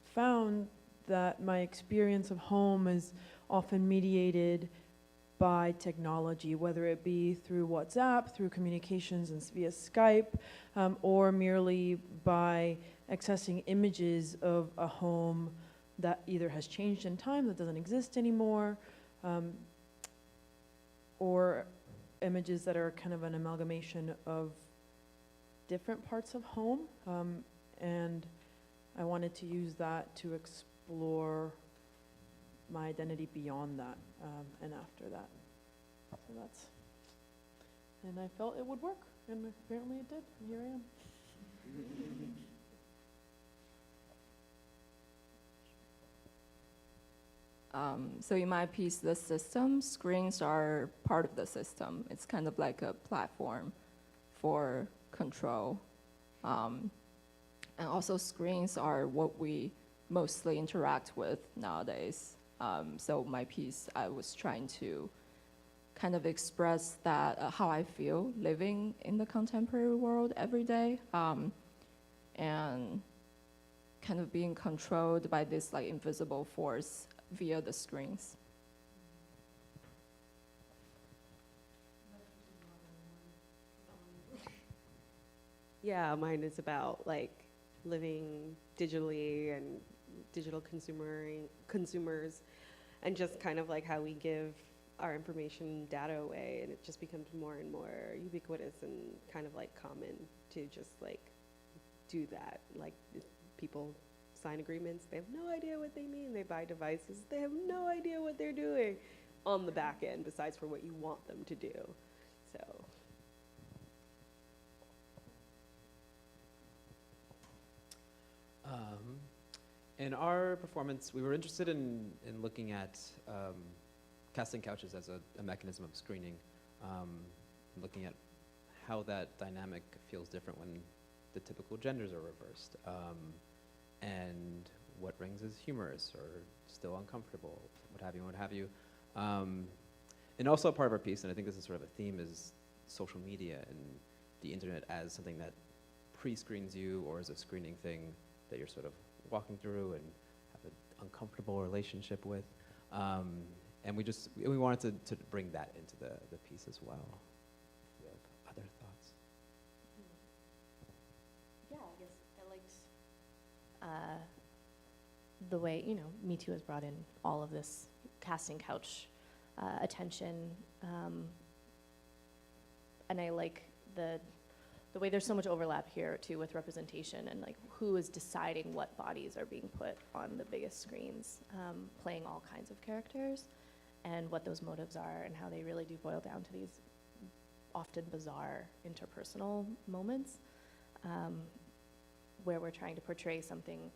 found that my experience of home is often mediated by technology, whether it be through WhatsApp, through communications and via Skype, or merely by accessing images of a home that either has changed in time, that doesn't exist anymore, or images that are kind of an amalgamation of different parts of home. And I wanted to use that to explore my identity beyond that and after that. So and I felt it would work, and apparently it did, and here I am. So in my piece, the system, screens are part of the system. It's kind of like a platform for control. And also screens are what we mostly interact with nowadays. So my piece, I was trying to kind of express that, how I feel living in the contemporary world every day, and kind of being controlled by this like invisible force via the screens. Yeah, mine is about like living digitally and digital consumers, and just kind of like how we give our information data away, and it just becomes more and more ubiquitous and kind of like common to just like do that. Like people sign agreements, they have no idea what they mean. They buy devices, they have no idea what they're doing on the back end besides for what you want them to do. So. In our performance, we were interested in looking at casting couches as a mechanism of screening, looking at how that dynamic feels different when the typical genders are reversed, and what rings as humorous or still uncomfortable, what have you. And also a part of our piece, and I think this is sort of a theme, is social media and the internet as something that pre-screens you or as a screening thing that you're sort of walking through and have an uncomfortable relationship with. And we wanted to bring that into the piece as well. Do you have other thoughts? Yeah, I guess I liked the way, Me Too has brought in all of this casting couch attention, and I like the way there's so much overlap here too with representation and like who is deciding what bodies are being put on the biggest screens, playing all kinds of characters, and what those motives are and how they really do boil down to these often bizarre interpersonal moments, where we're trying to portray something,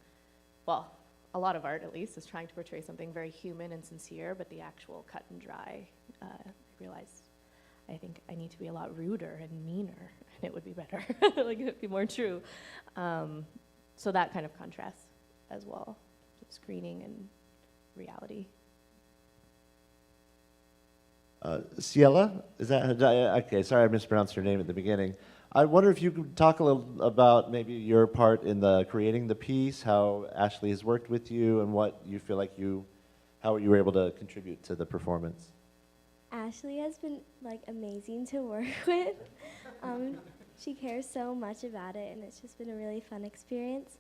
well, a lot of art at least is trying to portray something very human and sincere, but the actual cut and dry, I realized I think I need to be a lot ruder and meaner, and it would be better. Like, it would be more true. So that kind of contrast as well, screening and reality. Ciela, is that, okay, sorry I mispronounced your name at the beginning. I wonder if you could talk a little about maybe your part in creating the piece, how Ashley has worked with you, and what you feel like how you were able to contribute to the performance. Ashley has been like amazing to work with. She cares so much about it, and it's just been a really fun experience.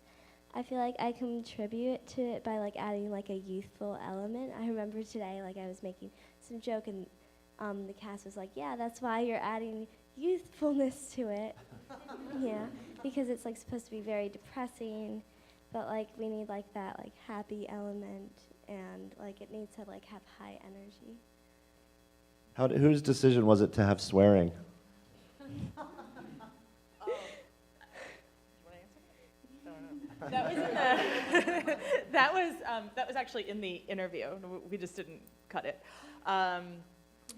I feel like I contribute to it by like adding like a youthful element. I remember today, like I was making some joke, and the cast was like, "Yeah, that's why you're adding youthfulness to it." Yeah, because it's like supposed to be very depressing, but like we need like that like happy element, and like it needs to like have high energy. Whose decision was it to have swearing? That was in the that was actually in the interview. We just didn't cut it.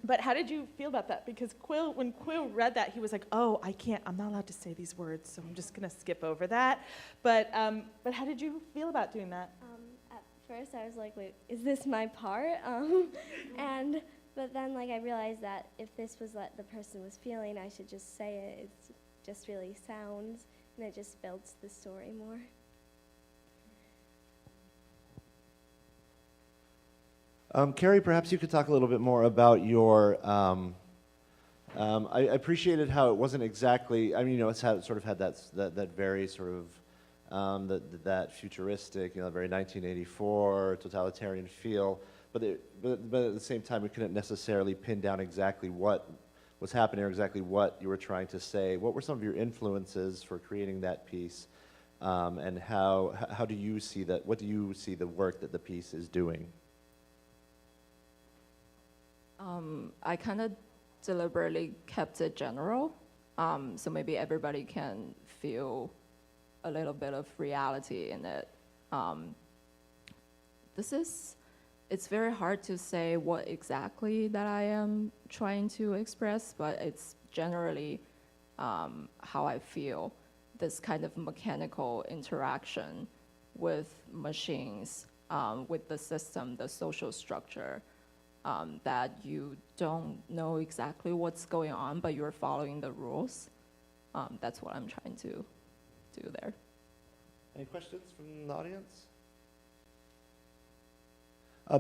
But how did you feel about that? Because when Quill read that, he was like, "Oh, I'm not allowed to say these words, so I'm just gonna skip over that." But how did you feel about doing that? At first, I was like, "Wait, is this my part?" But then, like, I realized that if this was what the person was feeling, I should just say it. It's just really sounds, and it just builds the story more. Carrie, perhaps you could talk a little bit more about your. I appreciated how it wasn't exactly. I mean, it's sort of had that very sort of that futuristic, very 1984 totalitarian feel. But at the same time, we couldn't necessarily pin down exactly what was happening or exactly what you were trying to say. What were some of your influences for creating that piece, and how do you see that? What do you see the work that the piece is doing? I kind of deliberately kept it general, so maybe everybody can feel a little bit of reality in it. It's very hard to say what exactly that I am trying to express, but it's generally how I feel, this kind of mechanical interaction with machines, with the system, the social structure, that you don't know exactly what's going on, but you're following the rules. That's what I'm trying to do there. Any questions from the audience?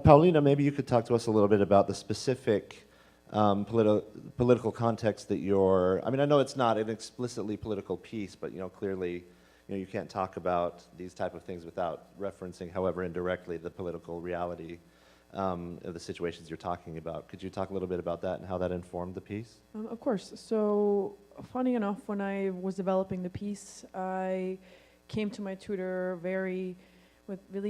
Paulina, maybe you could talk to us a little bit about the specific political context that you're. I mean, I know it's not an explicitly political piece, but clearly, you can't talk about these type of things without referencing, however indirectly, the political reality of the situations you're talking about. Could you talk a little bit about that and how that informed the piece? Of course. So, funny enough, when I was developing the piece, I came to my tutor really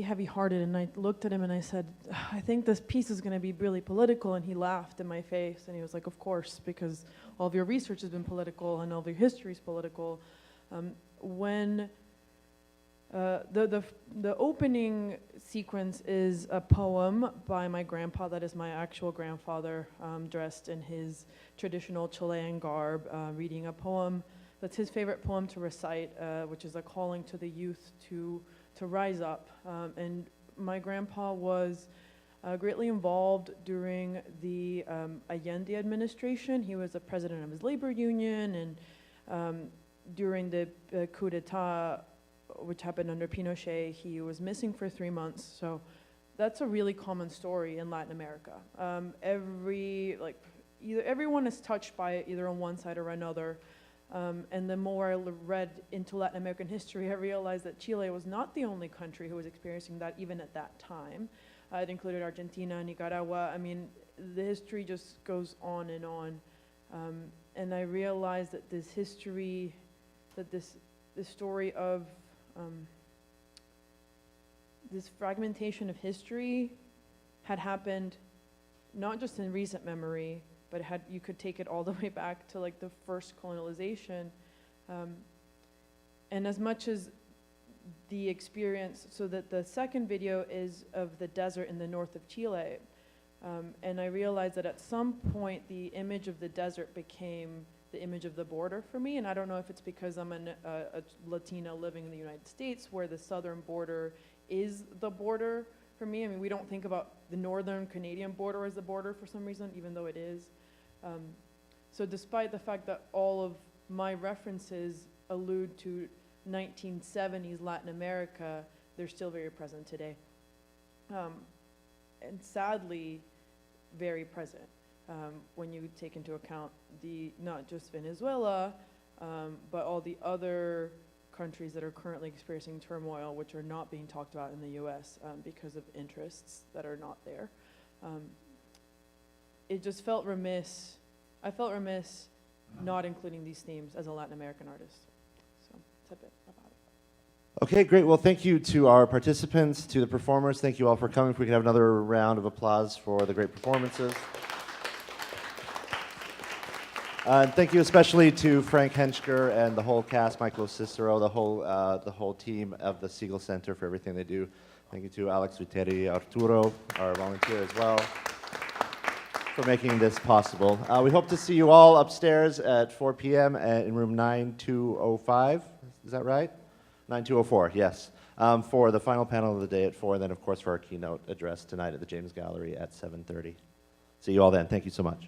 heavy-hearted, and I looked at him and I said, I think this piece is going to be really political, and he laughed in my face, and he was like, of course, because all of your research has been political and all of your history is political. The opening sequence is a poem by my grandpa, that is my actual grandfather, dressed in his traditional Chilean garb, reading a poem that's his favorite poem to recite, which is a calling to the youth to rise up. And my grandpa was greatly involved during the Allende administration. He was the president of his labor union, and during the coup d'etat, which happened under Pinochet, he was missing for 3 months. So that's a really common story in Latin America. Everyone is touched by it, either on one side or another. And the more I read into Latin American history, I realized that Chile was not the only country who was experiencing that, even at that time. It included Argentina, Nicaragua. I mean, the history just goes on. And I realized that this history, this story of this fragmentation of history had happened not just in recent memory, but you could take it all the way back to like the first colonialization. And as much as the experience, so that the second video is of the desert in the north of Chile. And I realized that at some point the image of the desert became the image of the border for me. And I don't know if it's because I'm a Latina living in the United States, where the southern border is the border for me. I mean, we don't think about the northern Canadian border as the border for some reason, even though it is. So despite the fact that all of my references allude to 1970s Latin America, they're still very present today. And sadly, very present when you take into account not just Venezuela, but all the other countries that are currently experiencing turmoil, which are not being talked about in the US because of interests that are not there. It just felt remiss. I felt remiss not including these themes as a Latin American artist. So that's a bit about it. Okay, great. Well, thank you to our participants, to the performers. Thank you all for coming. If we could have another round of applause for the great performances. And thank you especially to Frank Henschker and the whole cast, Michael Cicero, the whole team of the Siegel Center for everything they do. Thank you to Alex Viteri, Arturo, our volunteer as well, for making this possible. We hope to see you all upstairs at 4 p.m. in room 9205. Is that right? 9204, yes. For the final panel of the day at 4, and then of course for our keynote address tonight at the James Gallery at 7:30. See you all then. Thank you so much.